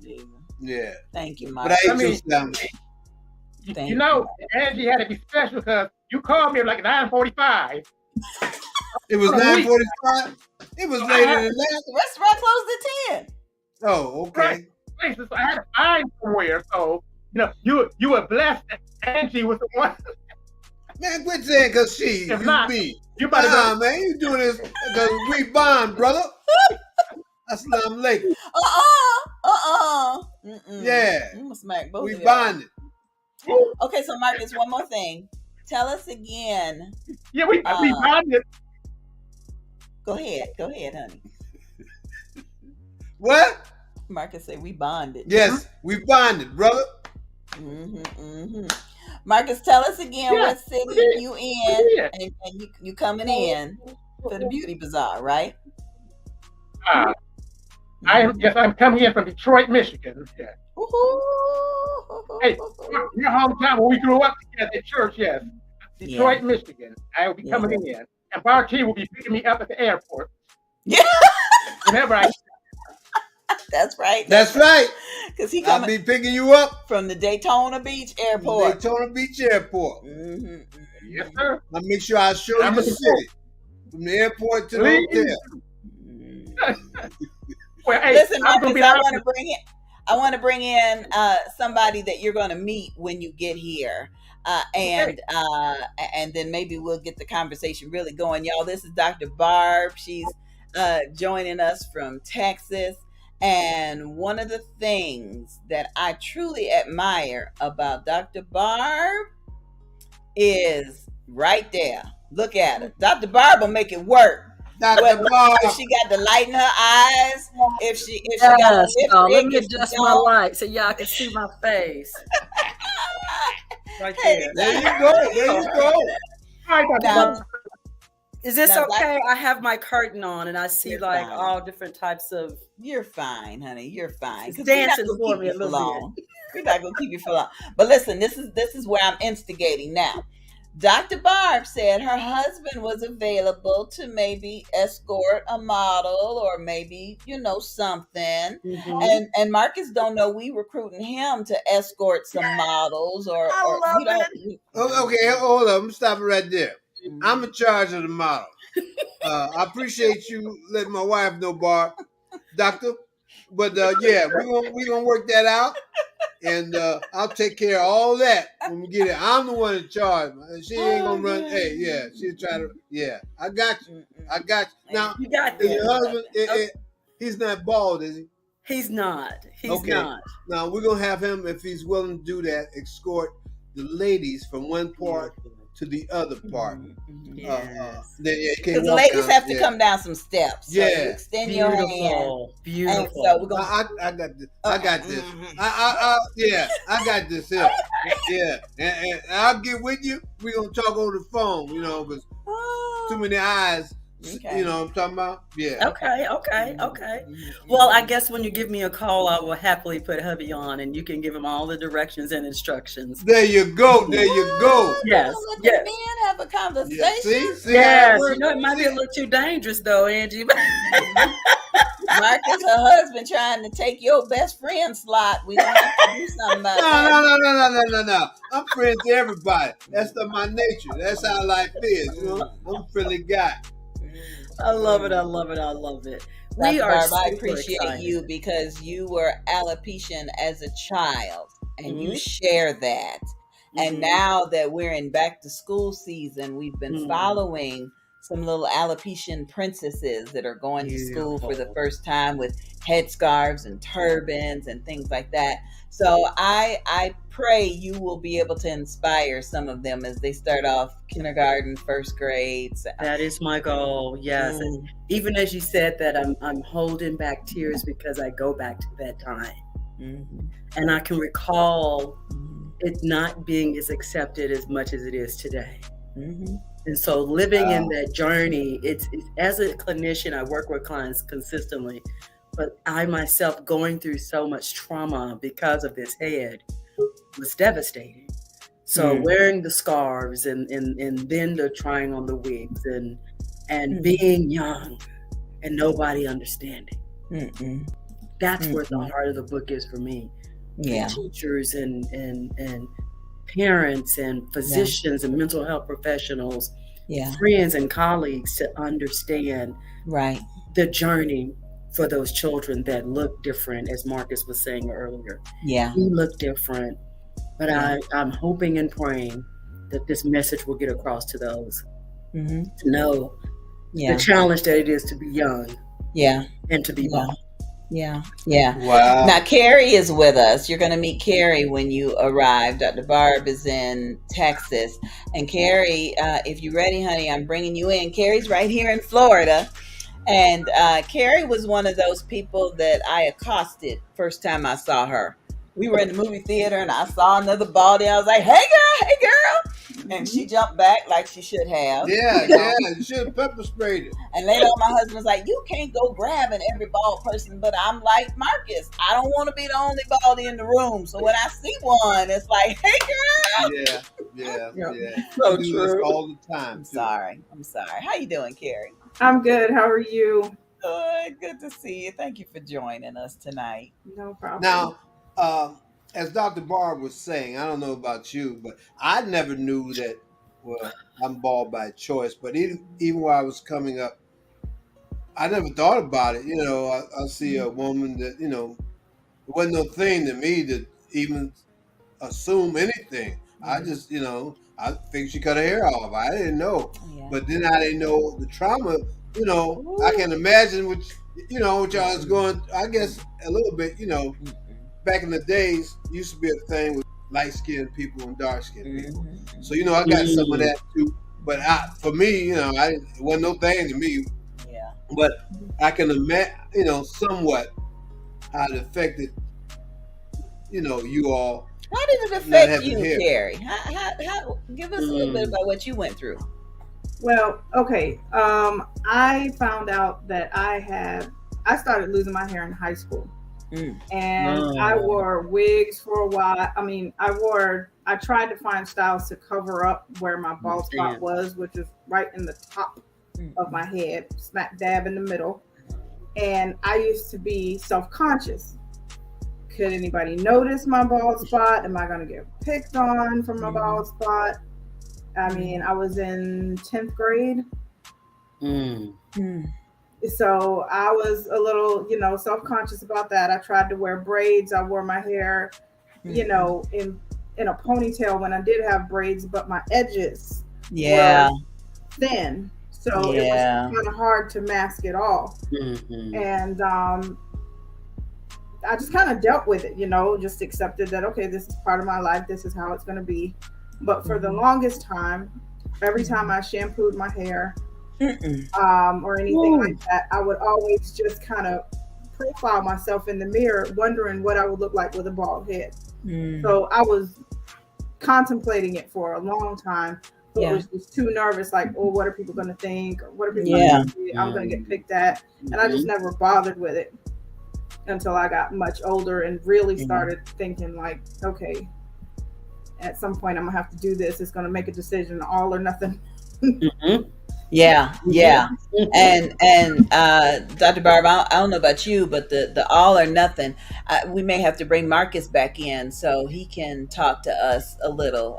eat. Yeah. Thank you, Mike. But I ate your sandwich. You know, Angie had to be special because you called me at like 9:45. It was 9:45? It was later than that. The restaurant closed at 10. Oh, okay. Right. So I had to find somewhere. So, you were blessed that Angie was the one. Man, quit saying because she, if not, me. You better man, you doing this because we bond, brother. Assalamu alaikum. Yeah. You must smack both we of y'all. bonded. Okay, so Marcus, one more thing. Tell us again. Yeah, we bonded. Go ahead, honey. What? Marcus said we bonded. Yes, we bonded, brother. Marcus, tell us again what city you in, and you coming in for the beauty bazaar, right? I'm coming in from Detroit, Michigan. Yeah. Hey, your hometown where we grew up together at church, yes. Detroit, Michigan. I will be coming in. And Bartee will be picking me up at the airport. Yeah. Whenever I That's right. That's right. Because I'll be picking you up from the Daytona Beach Airport. Daytona Beach Airport. Yes, sir. I'll make sure I show you the city. From the airport to the hotel. Well, hey, listen, Marcus, I want to bring in somebody that you're going to meet when you get here. And then maybe we'll get the conversation really going. Y'all, this is Dr. Barb. She's joining us from Texas. And one of the things that I truly admire about Dr. Barb is right there. Look at her. Dr. Barb will make it work. Dr. Barb. If she got the light in her eyes, if she got let me adjust my light so y'all can see my face. Right there. There you go. There you go. Hi, Dr. Barb. Is this okay? I have my curtain on and I see all different types of. You're fine, honey. You're fine. It's dancing for me a little bit. We're not gonna keep you for long. But listen, this is where I'm instigating now. Dr. Barb said her husband was available to maybe escort a model or maybe, something. And Marcus don't know we recruiting him to escort some models or I love it. Okay, hold up. I'm stopping right there. I'm in charge of the model. I appreciate you letting my wife know, Barb, doctor. But we're gonna work that out. And I'll take care of all that when we get it. I'm the one in charge. She ain't gonna run. Hey, she'll try to. Yeah, I got you. Now, you got your husband, he's not bald, is he? He's not. He's not. Now we're gonna have him, if he's willing to do that, escort the ladies from one part to the other part. Yes. Because the ladies have to come down some steps. So you extend your hand. Beautiful. And so we're gonna, I got this. I got this. I got this here. Yeah. And I'll get with you. We're gonna talk over the phone, because too many eyes. Okay. You know what I'm talking about? Yeah. Okay. Well, I guess when you give me a call, I will happily put hubby on and you can give him all the directions and instructions. There you go. Yes. Let the men have a conversation. Yeah. See yes. It might be a little too dangerous though, Angie. Marcus, her husband trying to take your best friend slot. We don't have to do something about that. No. I'm friends to everybody. That's my nature. That's how life is. I'm a friendly guy. I love it. We are Barb, I appreciate you because you were alopecian as a child and you share that. And now that we're in back to school season, we've been following some little alopecian princesses that are going to school for the first time with headscarves and turbans and things like that. So I pray you will be able to inspire some of them as they start off kindergarten, first grades. That is my goal. Yes. And even as you said that, I'm holding back tears because I go back to that time. And I can recall it not being as accepted as much as it is today. And so living in that journey, it's as a clinician, I work with clients consistently, but I myself going through so much trauma because of this head was devastating. So wearing the scarves and then the trying on the wigs and being young and nobody understanding. That's where the heart of the book is for me. Yeah. Teachers and parents and physicians and mental health professionals, friends and colleagues to understand the journey for those children that look different, as Marcus was saying earlier. Yeah. We look different, but I'm hoping and praying that this message will get across to those to know the challenge that it is to be young and to be born. Yeah. Wow. Now, Carrie is with us. You're going to meet Carrie when you arrive. Dr. Barb is in Texas. And Carrie, if you're ready, honey, I'm bringing you in. Carrie's right here in Florida. And Carrie was one of those people that I accosted first time I saw her. We were in the movie theater and I saw another Baldy. I was like, hey girl. And she jumped back like she should have. Yeah, you should have pepper sprayed it. And later on, my husband was like, you can't go grabbing every bald person. But I'm like, Marcus, I don't want to be the only Baldy in the room. So when I see one, it's like, hey girl. Yeah. So do true. This all the time. I'm sorry. How you doing, Carrie? I'm good. How are you? Good to see you. Thank you for joining us tonight. No problem. Now, as Dr. Barb was saying, I don't know about you, but I never knew that, well, I'm bald by choice, but even while I was coming up, I never thought about it. I see a woman that, it wasn't no thing to me to even assume anything. I just, I figured she cut her hair off. I didn't know. Yeah. But then I didn't know the trauma, I can imagine what y'all was going, I guess a little bit, back in the days, used to be a thing with light-skinned people and dark-skinned people. So, I got some of that too. But for me, it wasn't no thing to me. Yeah. But I can imagine, somewhat how it affected, you all. How did it affect you, Carrie? How give us a little bit about what you went through. Well, okay. I found out that I started losing my hair in high school. And I wore wigs for a while. I mean, I tried to find styles to cover up where my bald spot was, which is right in the top of my head, smack dab in the middle. And I used to be self-conscious. Could anybody notice my bald spot? Am I going to get picked on for my bald spot? I mean, I was in 10th grade. So I was a little, self-conscious about that. I tried to wear braids. I wore my hair, in a ponytail when I did have braids, but my edges were thin. So it was kind of hard to mask it all. And I just kind of dealt with it, just accepted that, okay, this is part of my life. This is how it's going to be. But for the longest time, every time I shampooed my hair or anything like that, I would always just kind of profile myself in the mirror, wondering what I would look like with a bald head. So I was contemplating it for a long time. So I was just too nervous, like, oh, what are people going to think? What are people going to think? I'm going to get picked at. And I just never bothered with it until I got much older and really started thinking like, okay, at some point I'm gonna have to do this. It's gonna make a decision, all or nothing. Yeah. And Dr. Barb, I don't know about you, but the all or nothing, we may have to bring Marcus back in so he can talk to us a little.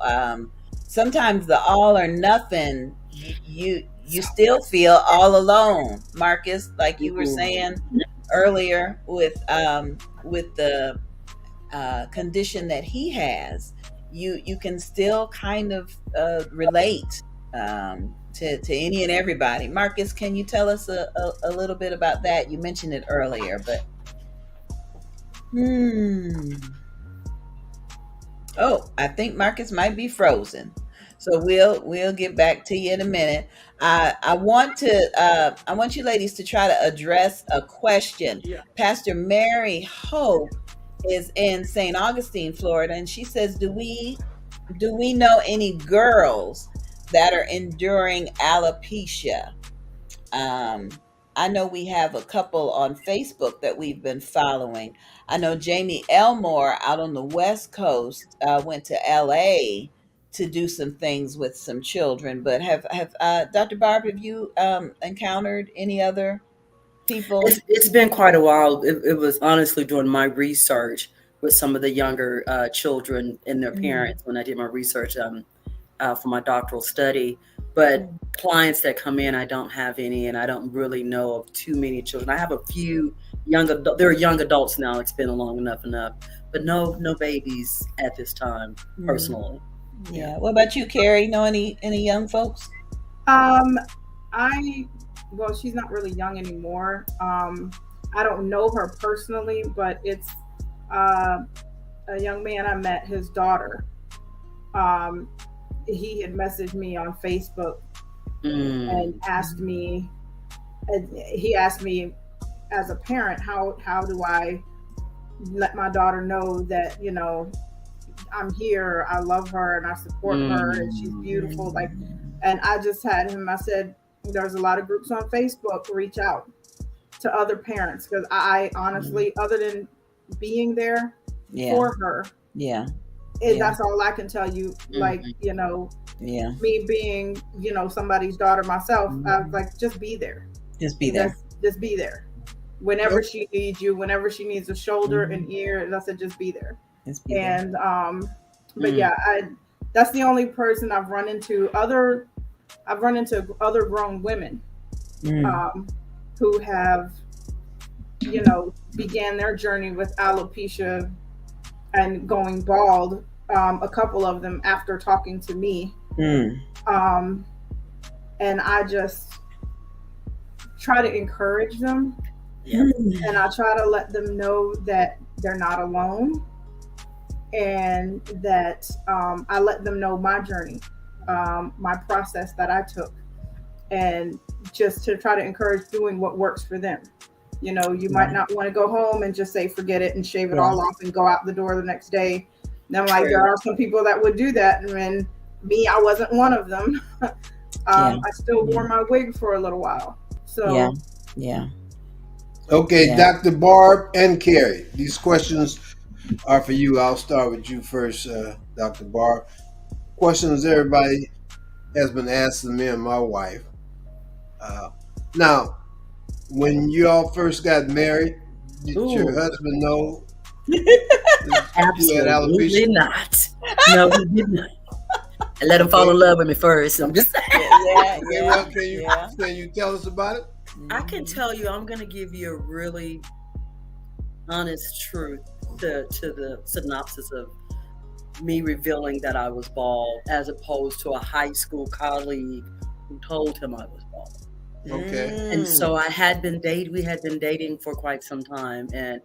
Sometimes the all or nothing, you still feel all alone, Marcus, like you were saying earlier with the condition that he has. You can still kind of relate to any and everybody. Marcus, can you tell us a little bit about that? You mentioned it earlier, but I think Marcus might be frozen. So we'll get back to you in a minute. I want you ladies to try to address a question. Pastor Mary Hope is in St. Augustine, Florida, and she says, do we know any girls that are enduring alopecia? I know we have a couple on Facebook that we've been following. I know Jamie Elmore out on the West Coast went to LA to do some things with some children. But have Dr. Barb, have you encountered any other people? It's been quite a while. It was honestly doing my research with some of the younger children and their parents when I did my research for my doctoral study. But clients that come in, I don't have any, and I don't really know of too many children. I have a few they're young adults now. It's been long enough, but no babies at this time, personally. Yeah. What about you, Carrie? Know any young folks? Well, she's not really young anymore. I don't know her personally, but it's a young man I met, his daughter. He had messaged me on Facebook and asked me, he asked me as a parent, how do I let my daughter know that, you know, I'm here, I love her, and I support her, and she's beautiful. Like, and I just had him, I said, there's a lot of groups on Facebook, reach out to other parents, because I honestly, other than being there for her, that's all I can tell you. Like, you know, me being, you know, somebody's daughter myself, I was like, just be there. Just be there. Just be there. Whenever she needs you, whenever she needs a shoulder, an ear, I said, just be there. And but yeah, that's the only person I've run into other grown women who have, you know, began their journey with alopecia and going bald, a couple of them after talking to me. And I just try to encourage them. And I try to let them know that they're not alone, and that I let them know my journey, my process that I took, and just to try to encourage doing what works for them. You know, you might not want to go home and just say, forget it, and shave it all off and go out the door the next day. And I'm like, there are some people that would do that. And me, I wasn't one of them. I still wore my wig for a little while. So, Okay, Dr. Barb and Carrie, these questions are for you. I'll start with you first, Dr. Barb. Questions everybody has been asking me and my wife. Now, when you all first got married, did your husband know Absolutely not. No, he did not. I let him fall in love with me first. I'm just saying. Can you tell us about it? I can tell you, I'm going to give you a really honest truth to the synopsis of me revealing that I was bald, as opposed to a high school colleague who told him I was bald. Okay. And so we had been dating for quite some time. And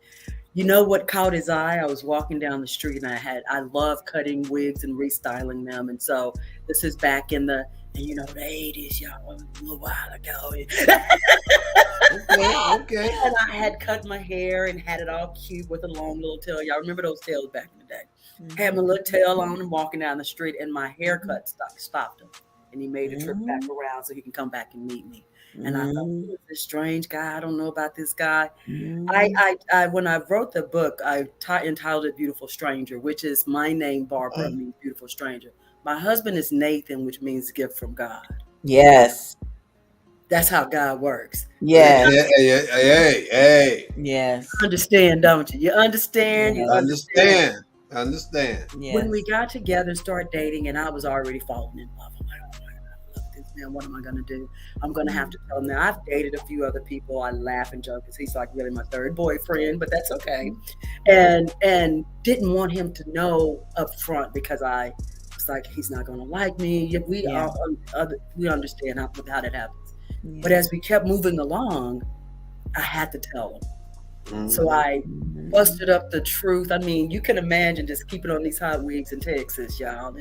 you know what caught his eye? I was walking down the street, and I love cutting wigs and restyling them. And so this is back in the 80s, y'all, a little while ago. Okay. And I had cut my hair and had it all cute with a long little tail. Y'all remember those tails back in the day? Had my little tail on and walking down the street, and my haircut stopped him. And he made a trip back around so he can come back and meet me. And I thought, who is this strange guy? I don't know about this guy. I when I wrote the book, I entitled it Beautiful Stranger, which is my name, Barbara, means beautiful stranger. My husband is Nathan, which means gift from God. Yes. That's how God works. Yes. Hey. Yes. Understand, don't you? You understand? You understand. Yes. When we got together, started dating, and I was already falling in love. I'm like, oh my God, I love this man. What am I going to do? I'm going to have to tell him. Now, I've dated a few other people. I laugh and joke because he's like really my third boyfriend, but that's okay. And didn't want him to know up front, because I was like, he's not going to like me. We understand how that happens. Yeah. But as we kept moving along, I had to tell him. So I busted up the truth. I mean, you can imagine just keeping on these hot wigs in Texas, y'all.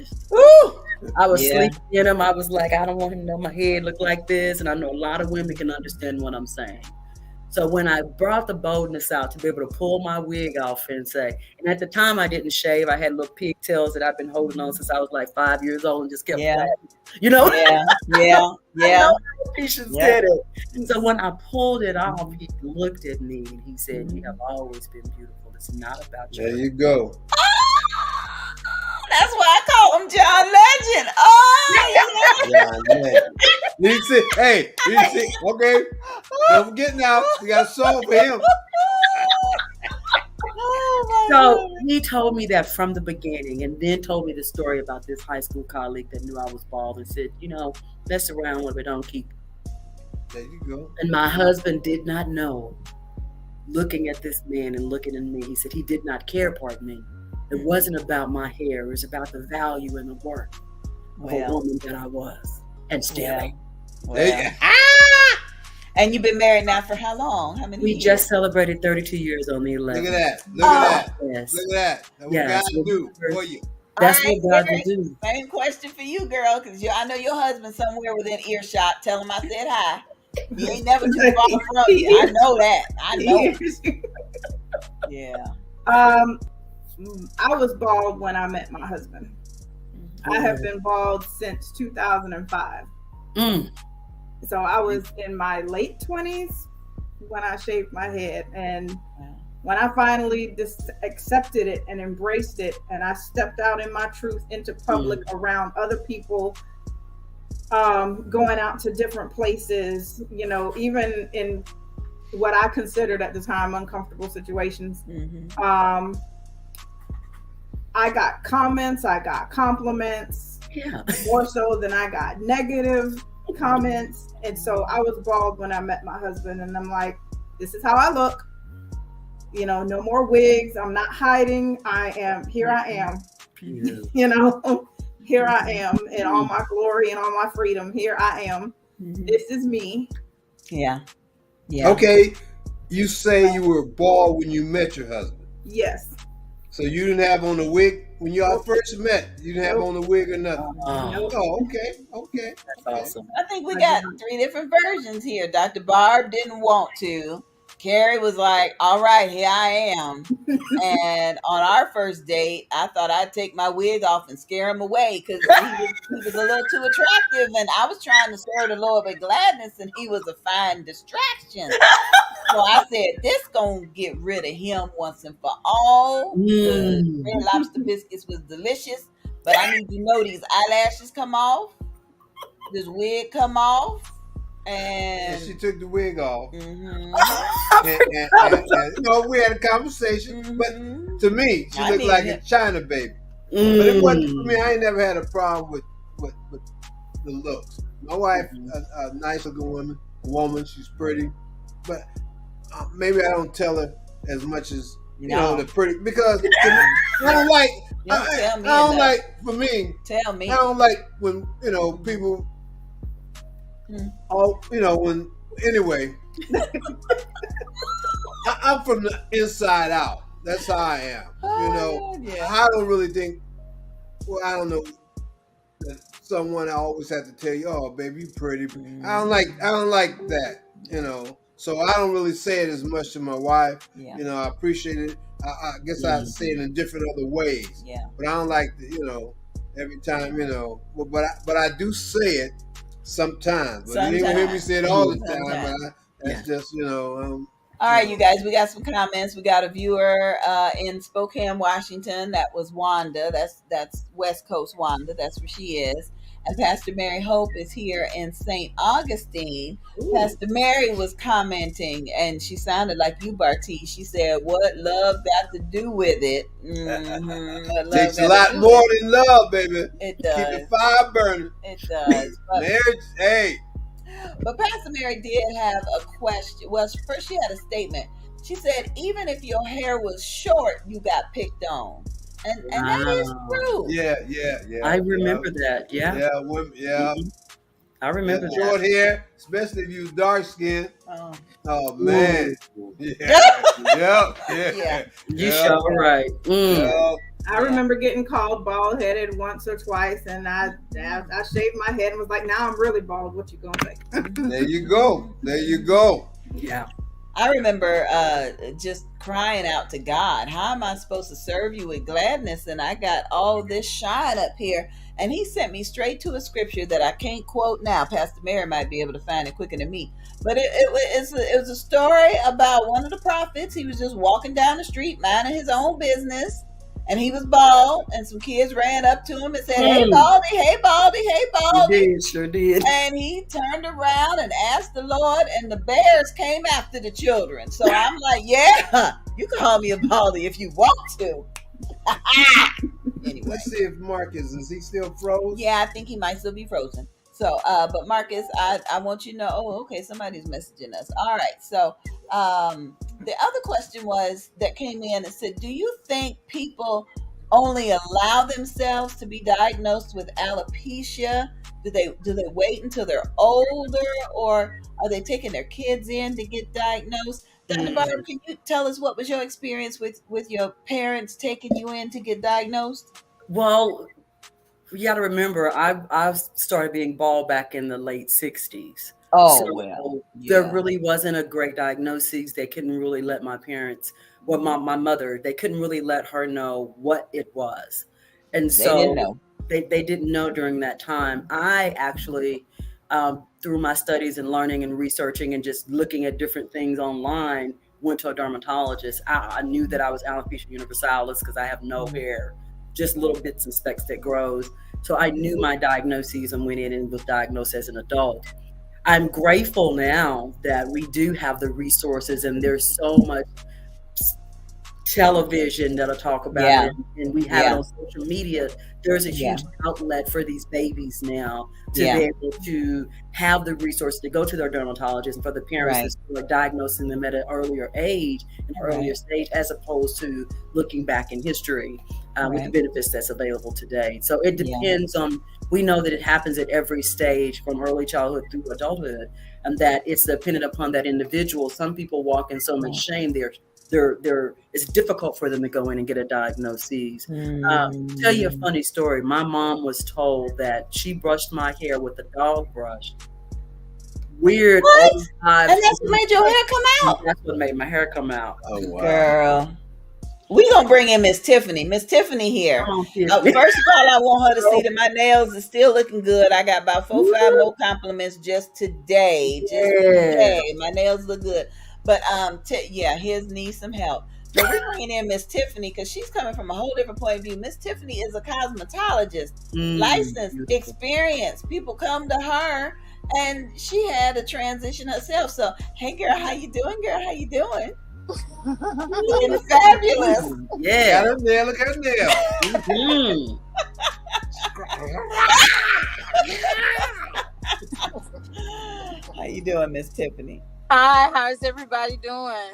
I was sleeping in them. I was like, I don't want him to know my head look like this. And I know a lot of women can understand what I'm saying. So when I brought the boldness out to be able to pull my wig off and say, and at the time I didn't shave. I had little pigtails that I've been holding on since I was like 5 years old and just kept flat. You know? Yeah. Patience did it. And so when I pulled it off, he looked at me and he said, you have always been beautiful. It's not about you. There you go. That's why I call him John Legend. John Legend. You see, okay. Don't forget now, we got a song for him. So he told me that from the beginning, and then told me the story about this high school colleague that knew I was bald and said, mess around with it, don't keep it. There you go. And my husband did not know, looking at this man and looking at me, he said he did not care, pardon me. It wasn't about my hair. It was about the value and the worth of a woman that I was and still am. And you've been married now for how long? How many years? We just celebrated 32 years on the 11th. Look at that. Yes. Look at that. That's what God will do for you. That's what God will do. Same question for you, girl, because I know your husband somewhere within earshot. Tell him I said hi. He ain't never too far from you. I know that. I know. Yeah. I was bald when I met my husband. I have been bald since 2005. So I was in my late 20s when I shaved my head, and when I finally just accepted it and embraced it, and I stepped out in my truth into public around other people, going out to different places, you know, even in what I considered at the time uncomfortable situations. I got comments, I got compliments, more so than I got negative comments. And so I was bald when I met my husband, and I'm like, this is how I look. You know, no more wigs. I'm not hiding. Here I am. You know, here I am in all my glory and all my freedom. Here I am. This is me. Yeah. Okay. You say you were bald when you met your husband. Yes. So you didn't have on the wig when y'all first met? You didn't have on the wig or nothing? Oh, okay. That's awesome. I think we got 3 different versions here. Dr. Barb didn't want to. Carrie was like, all right, here I am. And on our first date, I thought I'd take my wig off and scare him away because he was a little too attractive. And I was trying to serve the Lord with gladness, and he was a fine distraction. So I said, this gonna get rid of him once and for all. The Red Lobster biscuits was delicious, but I need to know these eyelashes come off, this wig come off, and she took the wig off. And, you know, we had a conversation, but to me, she looked like a China baby. But it wasn't for me. I ain't never had a problem with the looks. My wife, a nice looking woman, she's pretty, but maybe I don't tell her as much as you know the pretty, because I don't like. I don't like, for me. Tell me. I don't like when people. Oh, when anyway. I'm from the inside out. That's how I am. I don't really think. Well, I don't know. That someone always has to tell you, "Oh, baby, you pretty." I don't like that. So I don't really say it as much to my wife. I appreciate it. I guess I say it in different other ways. But I don't like every time. But I do say it sometimes. But you don't hear me say it all the time. But that's just All right, you guys, we got some comments. We got a viewer in Spokane, Washington. That was Wanda. That's West Coast Wanda. That's where she is. And Pastor Mary Hope is here in St. Augustine. Pastor Mary was commenting, and she sounded like you, Bartee. She said, what love got to do with it? Takes a lot more than love, baby. It does. Keep the fire burning. It does. Marriage, hey. But Pastor Mary did have a question. Well, first she had a statement. She said, even if your hair was short, you got picked on. And that is true. Yeah. I remember that. Yeah. Yeah. I remember that. Short hair, especially if you dark skinned. Oh man. Yeah. You sure right. I remember getting called bald headed once or twice, and I shaved my head and was like, now I'm really bald. What you gonna say? There you go. Yeah. I remember just crying out to God, how am I supposed to serve you with gladness? And I got all this shine up here. And he sent me straight to a scripture that I can't quote now. Pastor Mary might be able to find it quicker than me. But it was a story about one of the prophets. He was just walking down the street, minding his own business. And he was bald, and some kids ran up to him and said, hey, Baldy, hey, Baldy, hey, Baldy. Sure did. And he turned around and asked the Lord, and the bears came after the children. So I'm like, yeah, you can call me a Baldy if you want to. Anyway. Let's see if Marcus, is he still frozen? Yeah, I think he might still be frozen. So, but Marcus, I want you to know, okay, somebody's messaging us. All right, so the other question that came in and said, do you think people only allow themselves to be diagnosed with alopecia? Do they wait until they're older, or are they taking their kids in to get diagnosed? Dr. Barb, can you tell us what was your experience with your parents taking you in to get diagnosed? Well, you got to remember, I started being bald back in the late 60s. There really wasn't a great diagnosis. They couldn't really let my parents, or my mother, they couldn't really let her know what it was. And so they didn't know during that time. I actually, through my studies and learning and researching and just looking at different things online, went to a dermatologist. I knew that I was alopecia universalis because I have no hair, just little bits and specks that grows. So I knew my diagnoses and went in and was diagnosed as an adult. I'm grateful now that we do have the resources, and there's so much television that'll talk about it, and we have it on social media. There's a huge outlet for these babies now to be able to have the resource to go to their dermatologist, and for the parents to start diagnosing them at an earlier age, an earlier stage, as opposed to looking back in history with the benefits that's available today. So it depends on, we know that it happens at every stage from early childhood through adulthood, and that it's dependent upon that individual. Some people walk in so much shame, it's difficult for them to go in and get a diagnosis. Tell you a funny story. My mom was told that she brushed my hair with a dog brush. Weird. What? And that's what made your hair come out? That's what made my hair come out. Oh, wow. Girl. We gonna bring in Miss Tiffany. Miss Tiffany here. First of all, I want her to see that my nails are still looking good. I got about 4 or 5 more compliments just today. My nails look good. But his needs some help. But we're bringing in Miss Tiffany because she's coming from a whole different point of view. Miss Tiffany is a cosmetologist, licensed, experienced. People come to her, and she had a transition herself. So, hey, girl, how you doing? Girl, how you doing? Looking fabulous. Yeah. Got her there. Look at her there. How you doing, Miss Tiffany? Hi, how's everybody doing?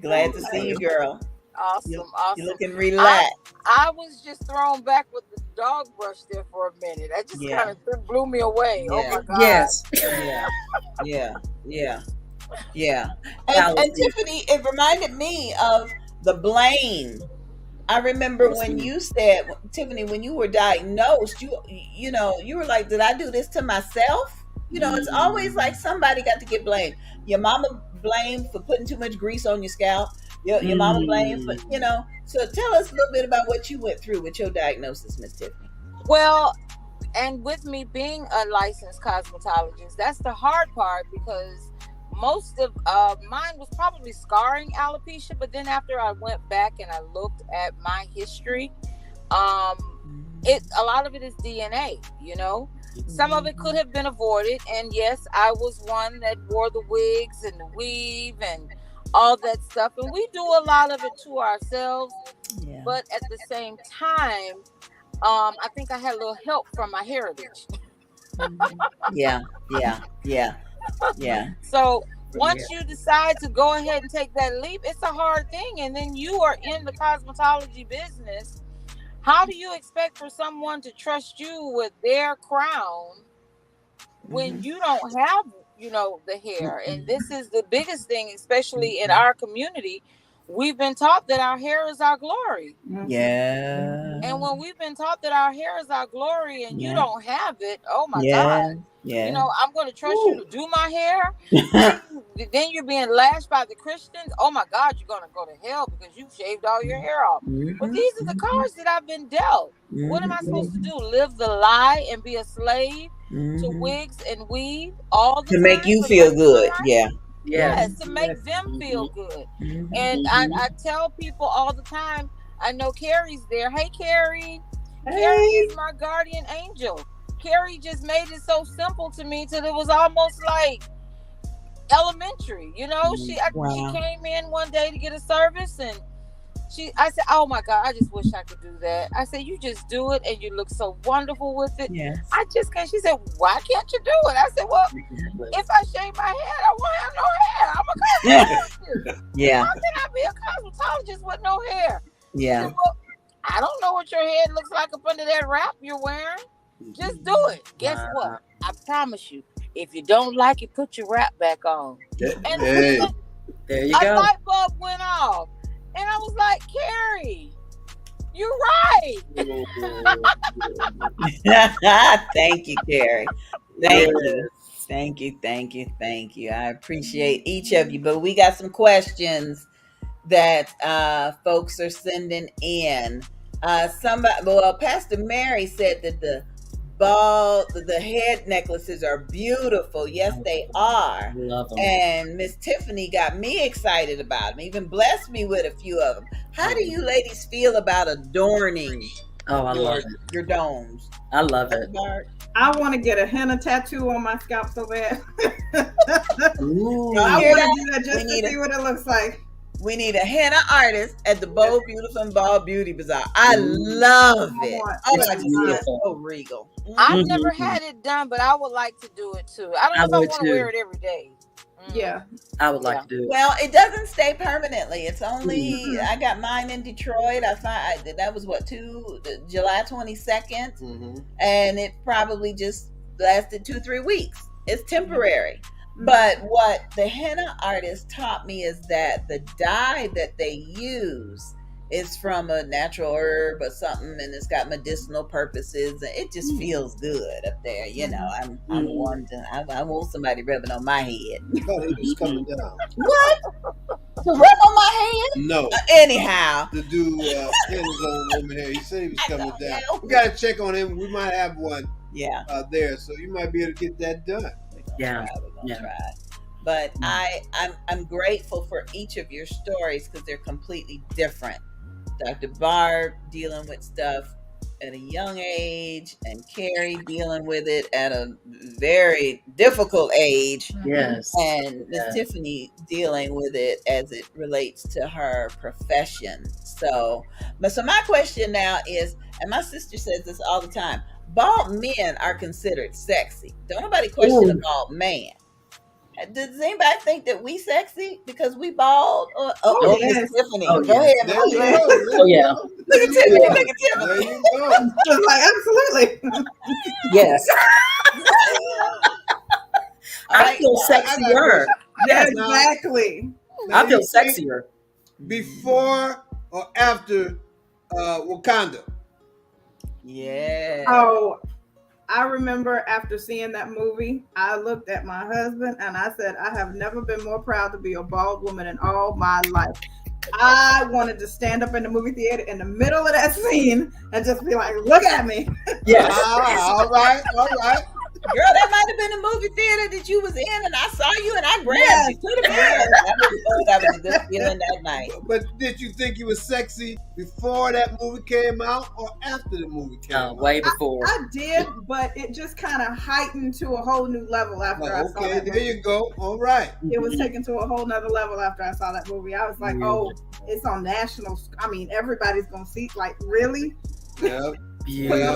Glad to see you, girl. Awesome. You're looking relaxed. I was just thrown back with the dog brush there for a minute. That just kind of blew me away. Yeah. Oh my God. Yes. Yeah. And Tiffany, it reminded me of the blame. I remember when you said, Tiffany, when you were diagnosed, you were like, did I do this to myself? It's always like somebody got to get blamed. Your mama blamed for putting too much grease on your scalp. Your mama blamed for, So tell us a little bit about what you went through with your diagnosis, Miss Tiffany. Well, and with me being a licensed cosmetologist, that's the hard part, because most of mine was probably scarring alopecia. But then after I went back and I looked at my history, a lot of it is DNA, Some of it could have been avoided, and yes, I was one that wore the wigs and the weave and all that stuff, and we do a lot of it to ourselves. But at the same time, I think I had a little help from my heritage. So once you decide to go ahead and take that leap, it's a hard thing, and then you are in the cosmetology business. How do you expect for someone to trust you with their crown when you don't have, the hair? And this is the biggest thing, especially in our community. We've been taught that our hair is our glory. Yeah. And when we've been taught that our hair is our glory and you don't have it, oh my God. Yeah. I'm going to trust you to do my hair. Then you're being lashed by the Christians. Oh my God, you're going to go to hell because you shaved all your hair off. But these are the cards that I've been dealt. What am I supposed to do? Live the lie and be a slave to wigs and weave all the time? To make you feel good. Yes, to make them feel good. And I tell people all the time, I know Carrie's there. Hey, Carrie. Carrie is my guardian angel. Carrie just made it so simple to me till it was almost like elementary. She came in one day to get a service, and I said, oh my God, I just wish I could do that. I said, you just do it, and you look so wonderful with it. Yes. I just can't. She said, why can't you do it? I said, well, if I shave my head, I won't have no hair. I'm a cosmetologist. How can I be a cosmetologist with no hair? Yeah. Said, well, I don't know what your head looks like up under that wrap you're wearing. Just do it. Guess what? I promise you, if you don't like it, put your wrap back on. And there you go. A light bulb went off. And I was like, Carrie, you're right. Thank you, Carrie. Thank you. Thank you. I appreciate each of you, but we got some questions that folks are sending in. Pastor Mary said that the head necklaces are beautiful. Yes, they are. Love them. And Miss Tiffany got me excited about them, even blessed me with a few of them. How do you ladies feel about adorning love your domes? I love it. I want to get a henna tattoo on my scalp so bad. Ooh. I want to do that just to see what it looks like. We need a henna artist at the Bold, Beautiful, and Bald Beauty Bazaar. I love it. Oh my God, it's so regal. I've never had it done, but I would like to do it too. I don't know if I want to wear it every day. Yeah, I would like to do it. Well, it doesn't stay permanently. It's only I got mine in Detroit. That was July 22nd, and it probably just lasted 2-3 weeks. It's temporary. But what the henna artist taught me is that the dye that they use is from a natural herb or something, and it's got medicinal purposes, and it just feels good up there. You know, I'm one. I want somebody rubbing on my head. It's coming down. What? To rub on my head? No. Anyhow, to do his own woman hair. He said he was coming down. We gotta check on him. We might have one. Yeah. There, so you might be able to get that done. We're gonna try. But I'm grateful for each of your stories because they're completely different. Dr. Barb dealing with stuff at a young age, and Carrie dealing with it at a very difficult age. Yes. And Miss Tiffany dealing with it as it relates to her profession. So my question now is, and my sister says this all the time, bald men are considered sexy. Don't nobody question a bald man. Does anybody think that we sexy because we bald? Yes. Tiffany. Go ahead. Oh yeah. Look at Tiffany. Look at Tiffany. There you go. Just like absolutely. Yes. I feel sexier. Yes, exactly. Now, I feel sexier. Before or after Wakanda? Yeah. Oh, I remember after seeing that movie, I looked at my husband and I said, I have never been more proud to be a bald woman in all my life. I wanted to stand up in the movie theater in the middle of that scene and just be like, look at me. Yes. All right. Girl, that might have been a movie theater that you was in, and I saw you, and I grabbed you to the mirror. That was a good feeling that night. But did you think you was sexy before that movie came out or after the movie came out? Way before. I did, but it just kind of heightened to a whole new level after I saw that movie. There you go. All right. It was taken to a whole nother level after I saw that movie. I was like, oh, it's on national. I mean, everybody's going to see, like, really? Yeah.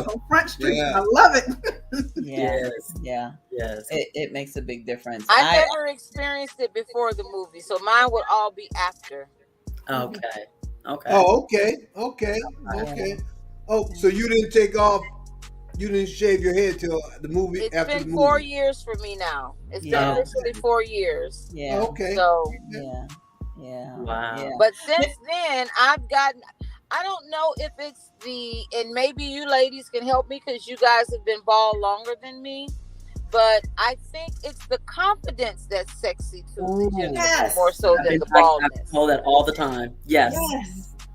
On Front Street. Yeah. I love it. Yes. It makes a big difference. I never experienced it before the movie, so mine would all be after. Okay. Oh, okay. Oh, so you didn't take off, you didn't shave your head till the movie It's after the movie? It's been 4 years for me now. It's been literally 4 years. Yeah. Okay. So. Yeah. Wow. Yeah. But since then, I don't know if it's and maybe you ladies can help me because you guys have been bald longer than me, but I think it's the confidence that's sexy too, more so than the baldness. I call that all the time. Yes.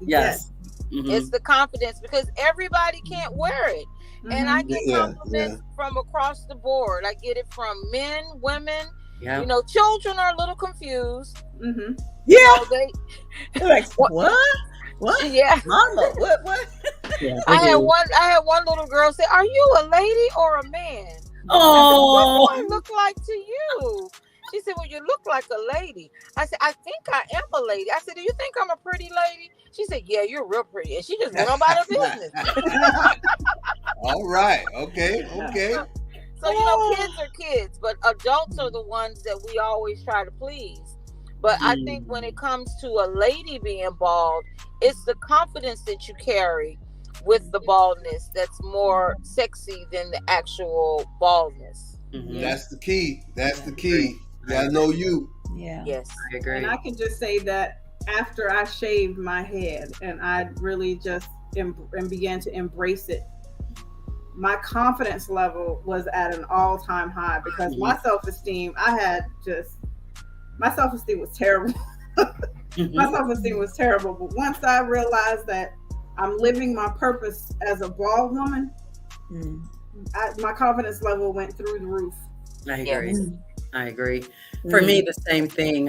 Mm-hmm. It's the confidence because everybody can't wear it. Mm-hmm. And I get compliments from across the board. I get it from men, women. Yeah. You know, children are a little confused. Mm-hmm. Yeah. They're like, what? What? Yeah, Mama. What? Yeah, I had one little girl say, "Are you a lady or a man?" Oh, what do I look like to you? She said, "Well, you look like a lady." I said, "I think I am a lady." I said, "Do you think I'm a pretty lady?" She said, "Yeah, you're real pretty," and she just went on about her business. All right. Okay. So you know, kids are kids, but adults are the ones that we always try to please. But I think when it comes to a lady being bald, it's the confidence that you carry with the baldness that's more sexy than the actual baldness. Mm-hmm. That's the key. You gotta know you. Yeah. Yes. I agree. And I can just say that after I shaved my head and I really just and began to embrace it, my confidence level was at an all-time high because my self-esteem, my self-esteem was terrible. My self-esteem was terrible. But once I realized that I'm living my purpose as a bald woman, my confidence level went through the roof. I agree. For me, the same thing.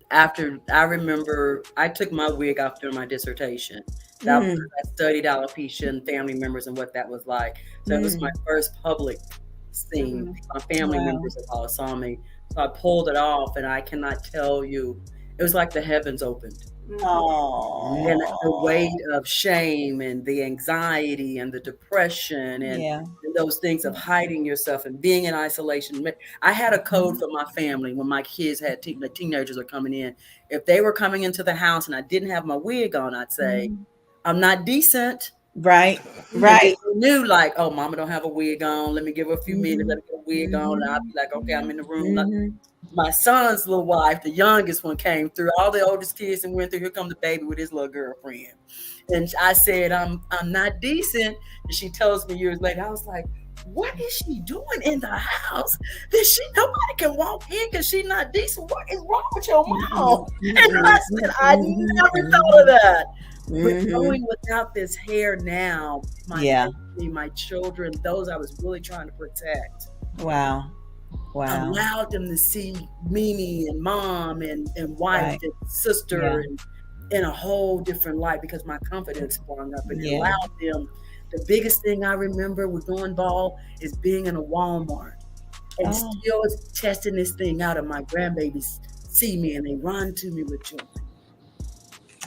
After I remember, I took my wig off during my dissertation. That was, I studied alopecia and family members and what that was like. So it was my first public scene. My family members all saw me. So I pulled it off, and I cannot tell you, it was like the heavens opened. Oh, and the weight of shame and the anxiety and the depression and those things of hiding yourself and being in isolation. I had a code for my family when my kids had the teenagers are coming in. If they were coming into the house and I didn't have my wig on, I'd say, I'm not decent. Right. They knew, like, oh, mama don't have a wig on. Let me give her a few minutes. Let me get a wig on. And I'd be like, okay, I'm in the room. My son's little wife, the youngest one, came through. All the oldest kids and went through. Here come the baby with his little girlfriend. And I said, I'm not decent. And she tells me years later, I was like, what is she doing in the house? Nobody can walk in because she's not decent. What is wrong with your mom? And I said, I never thought of that. But going without this hair now, my family, my children, those I was really trying to protect. Wow. Allowed them to see Mimi and mom and wife and sister and in a whole different light because my confidence sprung up and it allowed them. The biggest thing I remember with going bald is being in a Walmart and still testing this thing out, and my grandbabies see me and they run to me with joy.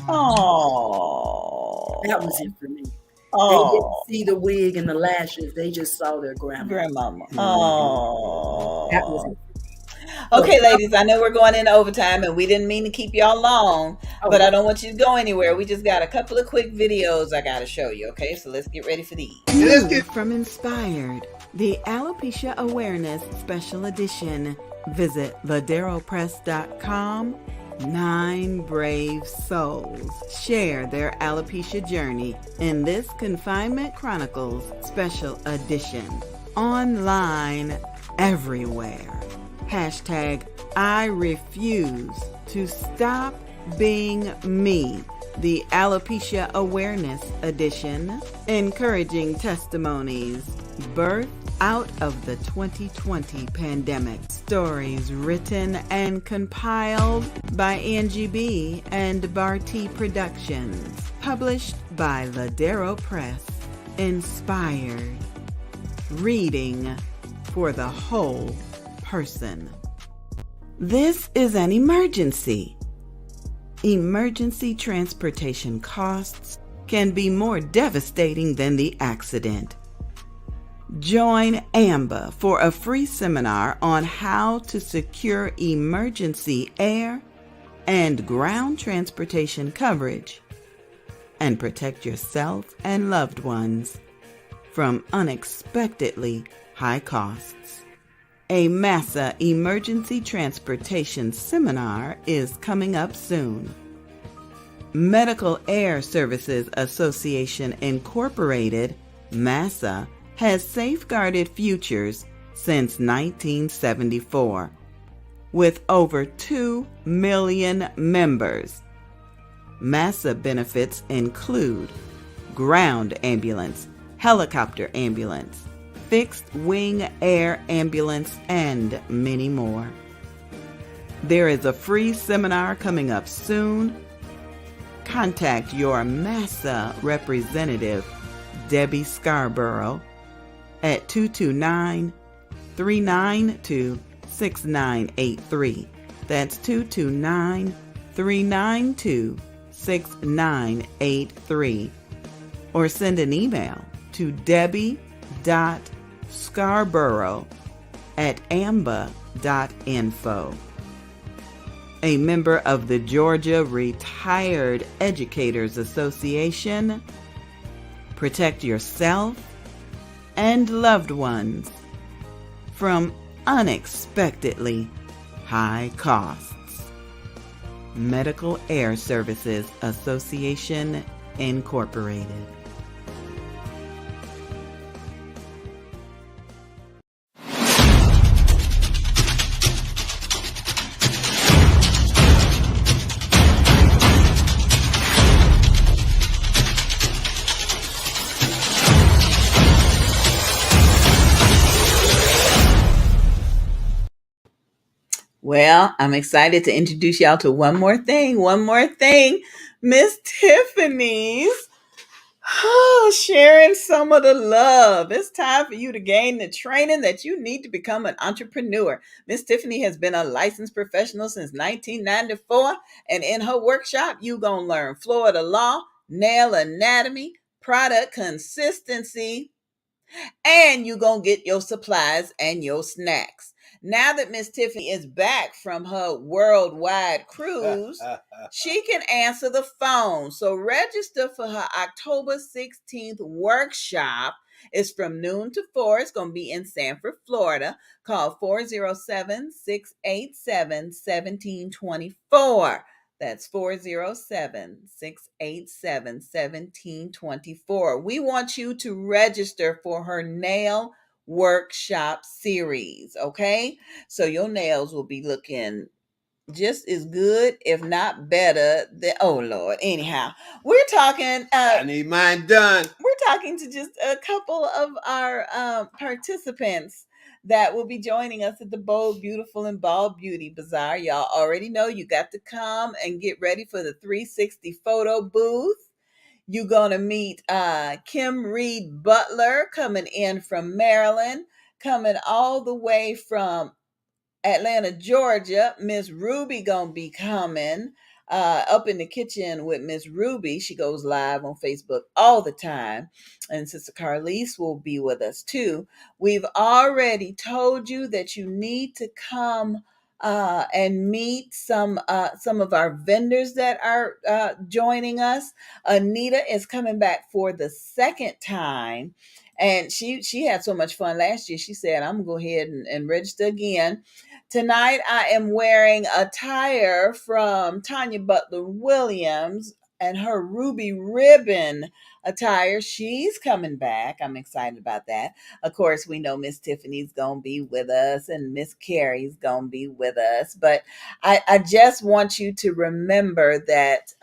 Oh, that was it for me. They didn't see the wig and the lashes; they just saw their grandmama. Oh, that was it. Okay, ladies, I know we're going into overtime and we didn't mean to keep y'all long, but I don't want you to go anywhere. We just got a couple of quick videos I got to show you, okay? So let's get ready for these. From Inspired, the Alopecia Awareness Special Edition. Visit laderopress.com. 9 brave souls share their alopecia journey in this Confinement Chronicles Special Edition. Online everywhere. Hashtag I refuse to stop being me. The Alopecia Awareness Edition, encouraging testimonies birthed out of the 2020 pandemic. Stories written and compiled by Angie B. and Bartee Productions. Published by Ladero Press. Inspired. Reading for the whole person. This is an emergency. Emergency transportation costs can be more devastating than the accident. Join AMBA for a free seminar on how to secure emergency air and ground transportation coverage and protect yourself and loved ones from unexpectedly high costs. A MASA Emergency Transportation Seminar is coming up soon. Medical Air Services Association Incorporated, MASA, has safeguarded futures since 1974. With over 2 million members. MASA benefits include ground ambulance, helicopter ambulance, fixed wing air ambulance, and many more. There is a free seminar coming up soon. Contact your MASA representative, Debbie Scarborough, at 229-392-6983. That's 229-392-6983. Or send an email to debbie.scarborough@amba.info. A member of the Georgia Retired Educators Association. Protect yourself and loved ones from unexpectedly high costs. Medical Air Services Association Incorporated. Well, I'm excited to introduce y'all to one more thing. Miss Tiffany's sharing some of the love. It's time for you to gain the training that you need to become an entrepreneur. Miss Tiffany has been a licensed professional since 1994, and in her workshop, you gonna learn Florida law, nail anatomy, product consistency, and you gonna get your supplies and your snacks. Now that Miss Tiffany is back from her worldwide cruise, she can answer the phone. So register for her October 16th workshop. It's from noon to 4. It's going to be in Sanford, Florida. Call 407-687-1724. That's 407-687-1724. We want you to register for her nail workshop series, okay? So your nails will be looking just as good, if not better than, oh Lord. Anyhow, we're talking I need mine done. We're talking to just a couple of our participants that will be joining us at the Bold, Beautiful, and Bald Beauty Bazaar. Y'all already know you got to come and get ready for the 360 photo booth. You're going to meet Kim Reed Butler coming in from Maryland, coming all the way from Atlanta, Georgia. Miss Ruby gonna be coming up in the kitchen with Miss Ruby. She goes live on Facebook all the time. And Sister Carlise will be with us too. We've already told you that you need to come and meet some of our vendors that are joining us. Anita is coming back for the second time. And she had so much fun last year. She said, I'm going to go ahead and register again. Tonight, I am wearing attire from Tanya Butler Williams and her Ruby Ribbon attire. She's coming back. I'm excited about that. Of course, we know Miss Tiffany's going to be with us and Miss Carrie's going to be with us. But I just want you to remember that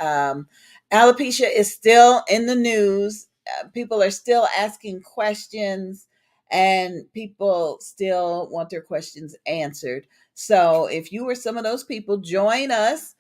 alopecia is still in the news. People are still asking questions, and people still want their questions answered. So if you were some of those people, join us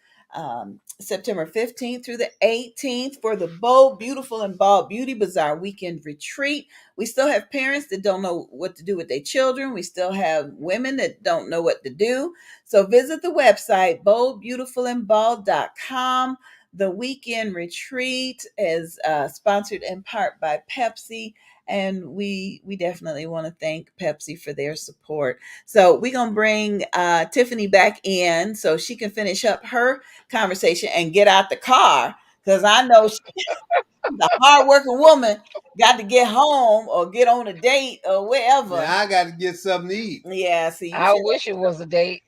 September 15th through the 18th for the Bold, Beautiful, and Bald Beauty Bazaar weekend retreat. We still have parents that don't know what to do with their children. We still have women that don't know what to do. So visit the website, boldbeautifulandbald.com. The weekend retreat is sponsored in part by Pepsi. And we definitely want to thank Pepsi for their support. So we're going to bring Tiffany back in so she can finish up her conversation and get out the car. Because I know the hardworking woman got to get home or get on a date or wherever. Yeah, I got to get something to eat. Yeah, see. I wish it was a date.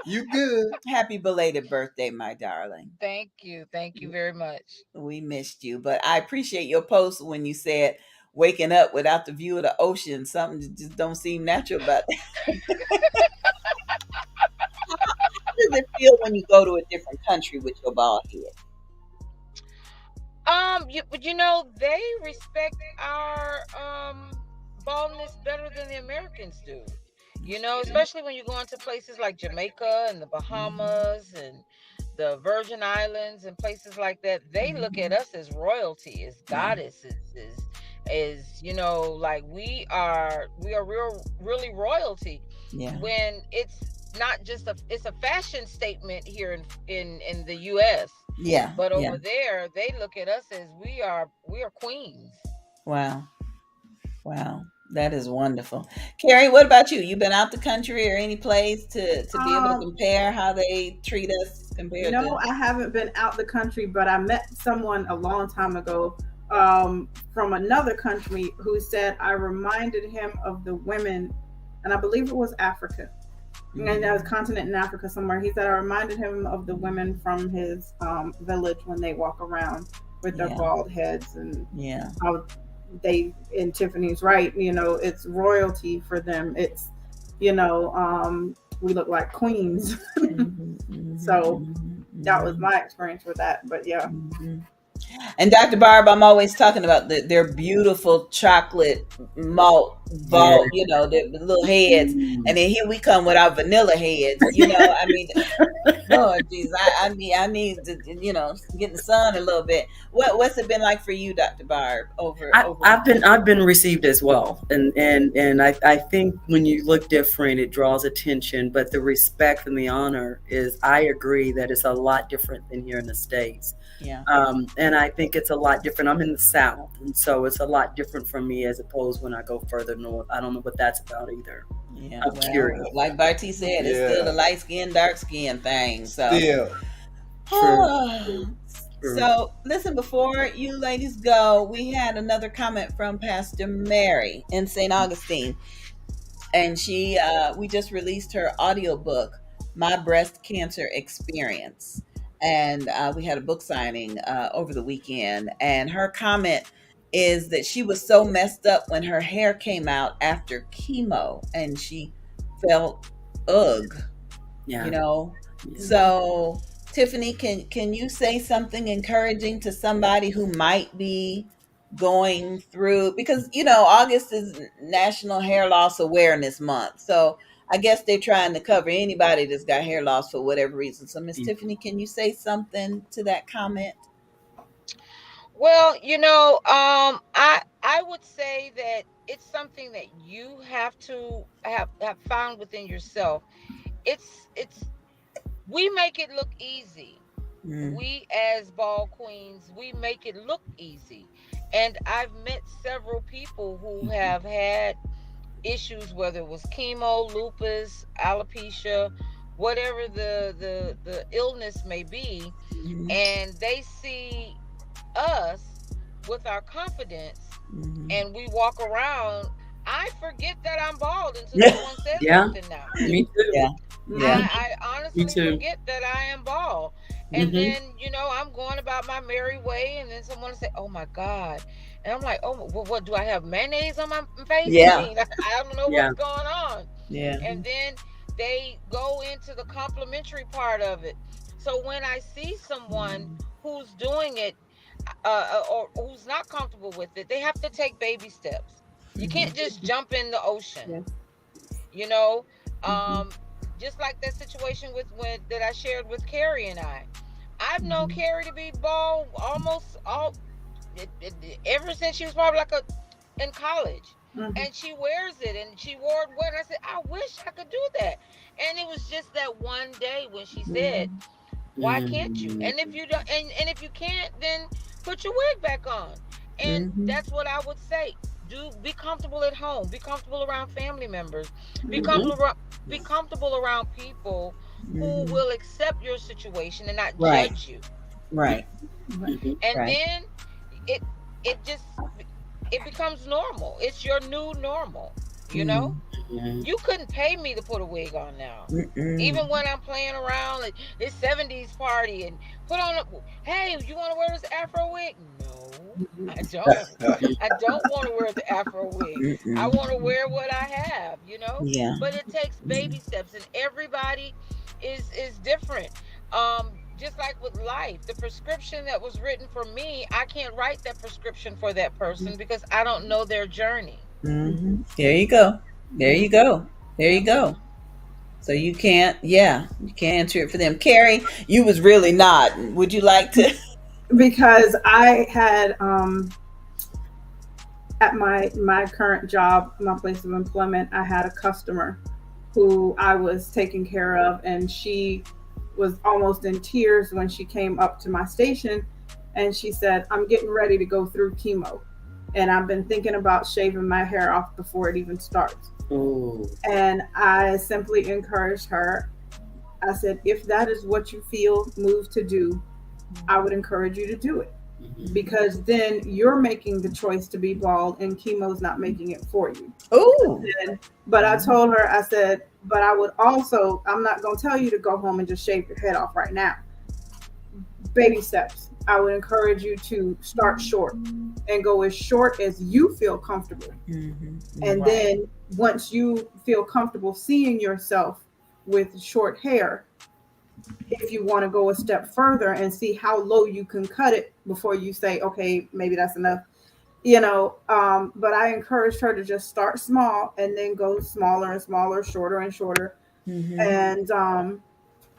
You good. Happy belated birthday, my darling. Thank you very much. We missed you, but I appreciate your post when you said waking up without the view of the ocean. Something just don't seem natural about that. How does it feel when you go to a different country with your bald head? You know, they respect our baldness better than the Americans do. You know, especially when you go into places like Jamaica and the Bahamas and the Virgin Islands and places like that. They look at us as royalty, as goddesses, as you know, like we are really royalty. Yeah. When it's not just it's a fashion statement here in the US. Yeah. But over there, they look at us as we are queens. Wow. That is wonderful. Carrie, what about you? You been out the country or any place to be able to compare how they treat us compared to? No, I haven't been out the country, but I met someone a long time ago from another country who said I reminded him of the women, and I believe it was Africa. And that was continent in Africa somewhere. He said I reminded him of the women from his village when they walk around with their bald heads, and how they, and Tiffany's right, you know, it's royalty for them. It's, you know, we look like queens. So that was my experience with that. But yeah. And Dr. Barb, I'm always talking about their beautiful chocolate malt bald, the little heads, and then here we come with our vanilla heads. I mean, Lord Jesus, I need to, get in the sun a little bit. What's it been like for you, Dr. Barb? I've been received as well, and I think when you look different, it draws attention. But the respect and the honor I agree that it's a lot different than here in the States. Yeah. And I think it's a lot different. I'm in the South, and so it's a lot different from me as opposed when I go further north. I don't know what that's about either. Yeah, I'm curious. Like Bartee said, it's still the light skin, dark skin thing. So, True. So listen, before you ladies go, we had another comment from Pastor Mary in St. Augustine, and we just released her audiobook, My Breast Cancer Experience, and we had a book signing over the weekend, and her comment is that she was so messed up when her hair came out after chemo, and she felt ugh. So Tiffany, can you say something encouraging to somebody who might be going through, because August is National Hair Loss Awareness Month, so I guess they're trying to cover anybody that's got hair loss for whatever reason. So Miss Tiffany, can you say something to that comment? Well, I would say that it's something that you have to have found within yourself. It's we make it look easy. We as bald queens, we make it look easy. And I've met several people who have had issues, whether it was chemo, lupus, alopecia, whatever the illness may be, and they see us with our confidence, and we walk around. I forget that I'm bald until someone says something now. Me too. I honestly forget that I am bald. And then, I'm going about my merry way, and then someone will say, "Oh my God." And I'm like, "Oh, well, what do I have? Mayonnaise on my face?" Yeah. I don't know what's going on. Yeah. And then they go into the complimentary part of it. So when I see someone who's doing it, or who's not comfortable with it, they have to take baby steps. You can't just jump in the ocean. Just like that situation that I shared with Carrie and I. I've known Carrie to be bald almost ever since she was probably in college. And she wears it, and she wore it when I said, I wish I could do that. And it was just that one day when she said, why can't you? And if you don't, and if you can't, then put your wig back on. And that's what I would say. Be comfortable at home. Be comfortable around family members. Be comfortable around people who will accept your situation and not judge you. Right. And then it becomes normal. It's your new normal. You couldn't pay me to put a wig on now. Even when I'm playing around at this 70s party and put on hey, you want to wear this Afro wig? No, I don't. I don't want to wear the Afro wig. I want to wear what I have, Yeah. But it takes baby steps, and everybody is different. Just like with life, the prescription that was written for me, I can't write that prescription for that person because I don't know their journey. There you go. So you can't answer it for them. Carrie, you was really nodding. Would you like to? Because I had at my current job, my place of employment, I had a customer who I was taking care of, and she was almost in tears when she came up to my station, and she said, I'm getting ready to go through chemo, and I've been thinking about shaving my hair off before it even starts. And I simply encouraged her. I said, if that is what you feel moved to do, I would encourage you to do it, because then you're making the choice to be bald and chemo's not making it for you. But I told her, I said, but I would also, I'm not going to tell you to go home and just shave your head off right now. Baby steps. I would encourage you to start short and go as short as you feel comfortable. And then once you feel comfortable seeing yourself with short hair, if you want to go a step further and see how low you can cut it before you say, okay, maybe that's enough, But I encouraged her to just start small and then go smaller and smaller, shorter and shorter, and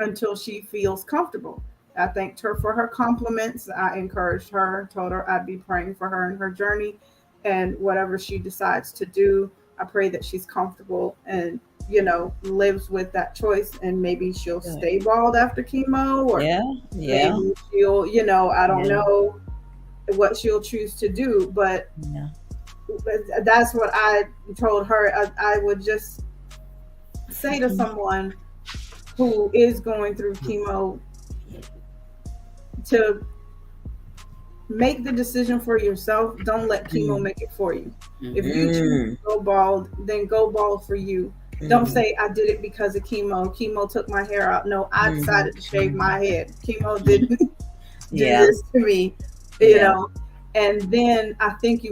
until she feels comfortable. I thanked her for her compliments. I encouraged her, told her I'd be praying for her in her journey, and whatever she decides to do, I pray that she's comfortable and lives with that choice, and maybe she'll stay bald after chemo, or maybe she'll, I don't know what she'll choose to do, but that's what I told her. I would just say to someone who is going through chemo to make the decision for yourself. Don't let chemo make it for you. If you choose to go bald, then go bald for you. Don't say I did it because of chemo. Chemo took my hair out. No, I decided to shave my head. Chemo didn't do this to me, you know. And then I think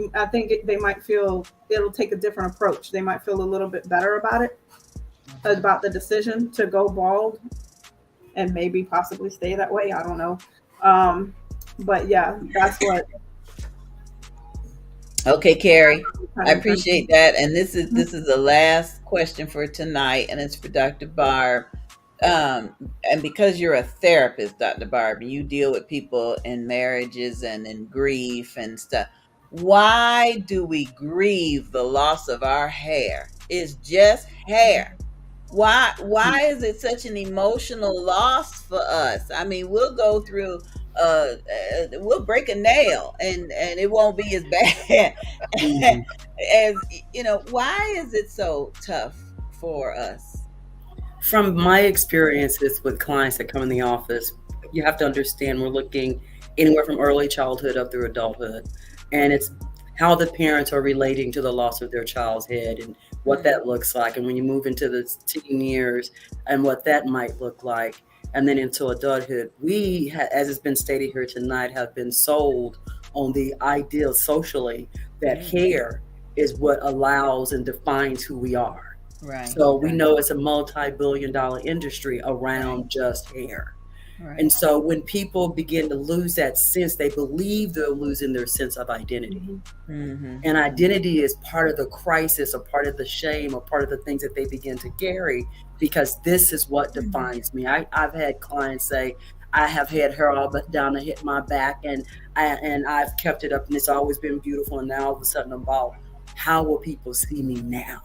they might feel it'll take a different approach. They might feel a little bit better about it, about the decision to go bald, and maybe possibly stay that way. I don't know. But yeah, that's what. Okay, Carrie, I appreciate that. And this is the last question for tonight, and it's for Dr. Barb. And because you're a therapist, Dr. Barb, and you deal with people in marriages and in grief and stuff, why do we grieve the loss of our hair? It's just hair. Why is it such an emotional loss for us? I mean, we'll go through we'll break a nail and it won't be as bad as why is it so tough for us? From my experiences with clients that come in the office, you have to understand we're looking anywhere from early childhood up through adulthood, and it's how the parents are relating to the loss of their child's head and what that looks like. And when you move into the teen years and what that might look like, and then into adulthood, we, as has been stated here tonight, have been sold on the ideal socially that hair is what allows and defines who we are. Right. So we know it's a multi-billion-dollar industry around just hair. Right. And so when people begin to lose that sense, they believe they're losing their sense of identity. And identity is part of the crisis, or part of the shame, or part of the things that they begin to carry, because this is what defines me. I've had clients say, I have had hair all but down to hit my back, and I've kept it up, and it's always been beautiful, and now all of a sudden I'm bald. How will people see me now?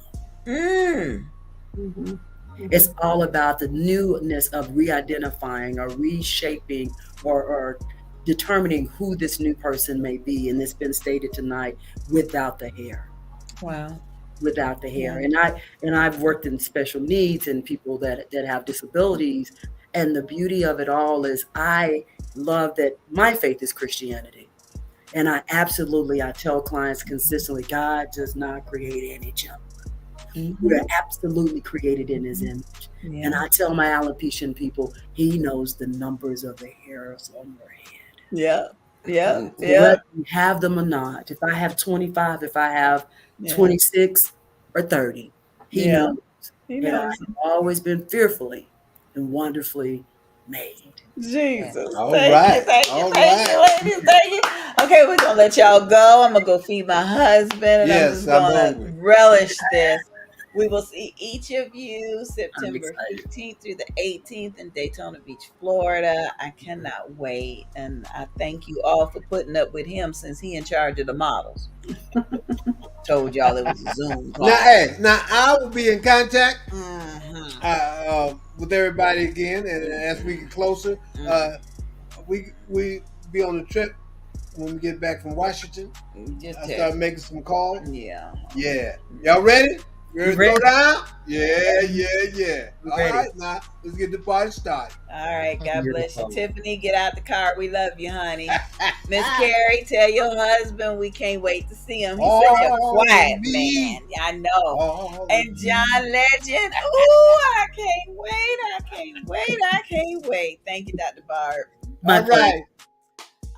It's all about the newness of re-identifying or reshaping or determining who this new person may be. And it's been stated tonight, without the hair. Wow. Without the hair. And I've worked in special needs and people that have disabilities. And the beauty of it all is I love that my faith is Christianity. And I tell clients consistently, God does not create any junk. We are absolutely created in his image. And I tell my alopecia people, he knows the numbers of the hairs on your head. Whether you have them or not. If I have 25, if I have 26 or 30, he knows. And I've always been fearfully and wonderfully made. Jesus. All right. Thank you, ladies. Thank you. Okay, we're going to let y'all go. I'm going to go feed my husband, and I'm just going to relish this. We will see each of you September 15th through the 18th in Daytona Beach, Florida. I cannot wait. And I thank you all for putting up with him, since he in charge of the models. Told y'all it was a Zoom call. Now I will be in contact with everybody again, and as we get closer, we be on the trip when we get back from Washington. I start making some calls. Yeah. Y'all ready? Ready to go down? Yeah. All right, now let's get the party started. All right, God bless you. Tiffany, get out the car. We love you, honey. Miss Carrie, tell your husband we can't wait to see him. He's such a quiet man. I know. And John Legend. Ooh, I can't wait. Thank you, Dr. Barb. All right.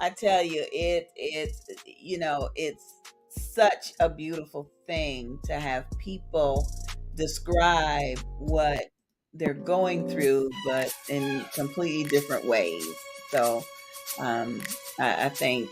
I tell you, it's such a beautiful thing to have people describe what they're going through, but in completely different ways. So I thank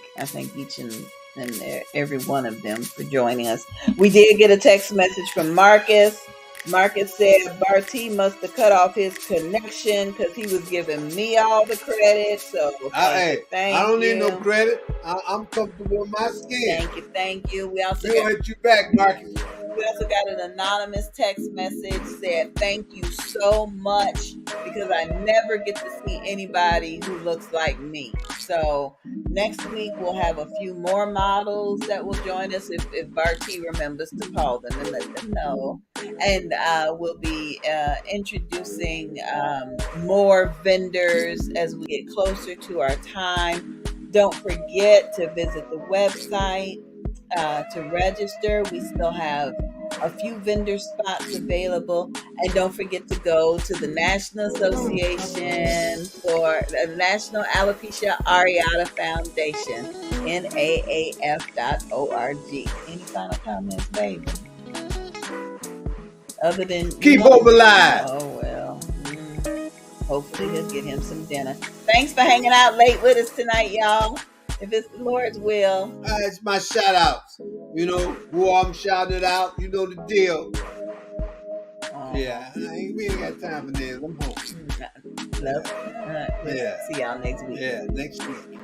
each and and every one of them for joining us. We did get a text message from Marcus. Marcus said Bartee must have cut off his connection because he was giving me all the credit. So I don't need no credit. I'm comfortable in my skin. Thank you. We also we'll hit you back, Marcus. We also got an anonymous text message said, thank you so much because I never get to see anybody who looks like me. So next week we'll have a few more models that will join us if Bartee remembers to call them and let them know. And we'll be introducing more vendors as we get closer to our time. Don't forget to visit the website. To register. We still have a few vendor spots available, and don't forget to go to the National Association for the National Alopecia Areata Foundation, NAAF.org. Any final comments, baby? Other than keep hope alive. Oh well. Hopefully he'll get him some dinner. Thanks for hanging out late with us tonight, y'all. If it's the Lord's will. It's my shout outs. You know, who I'm shouted out, you know the deal. Yeah, we ain't got time for this. I'm home. Love. Yeah. See y'all next week. Yeah, next week.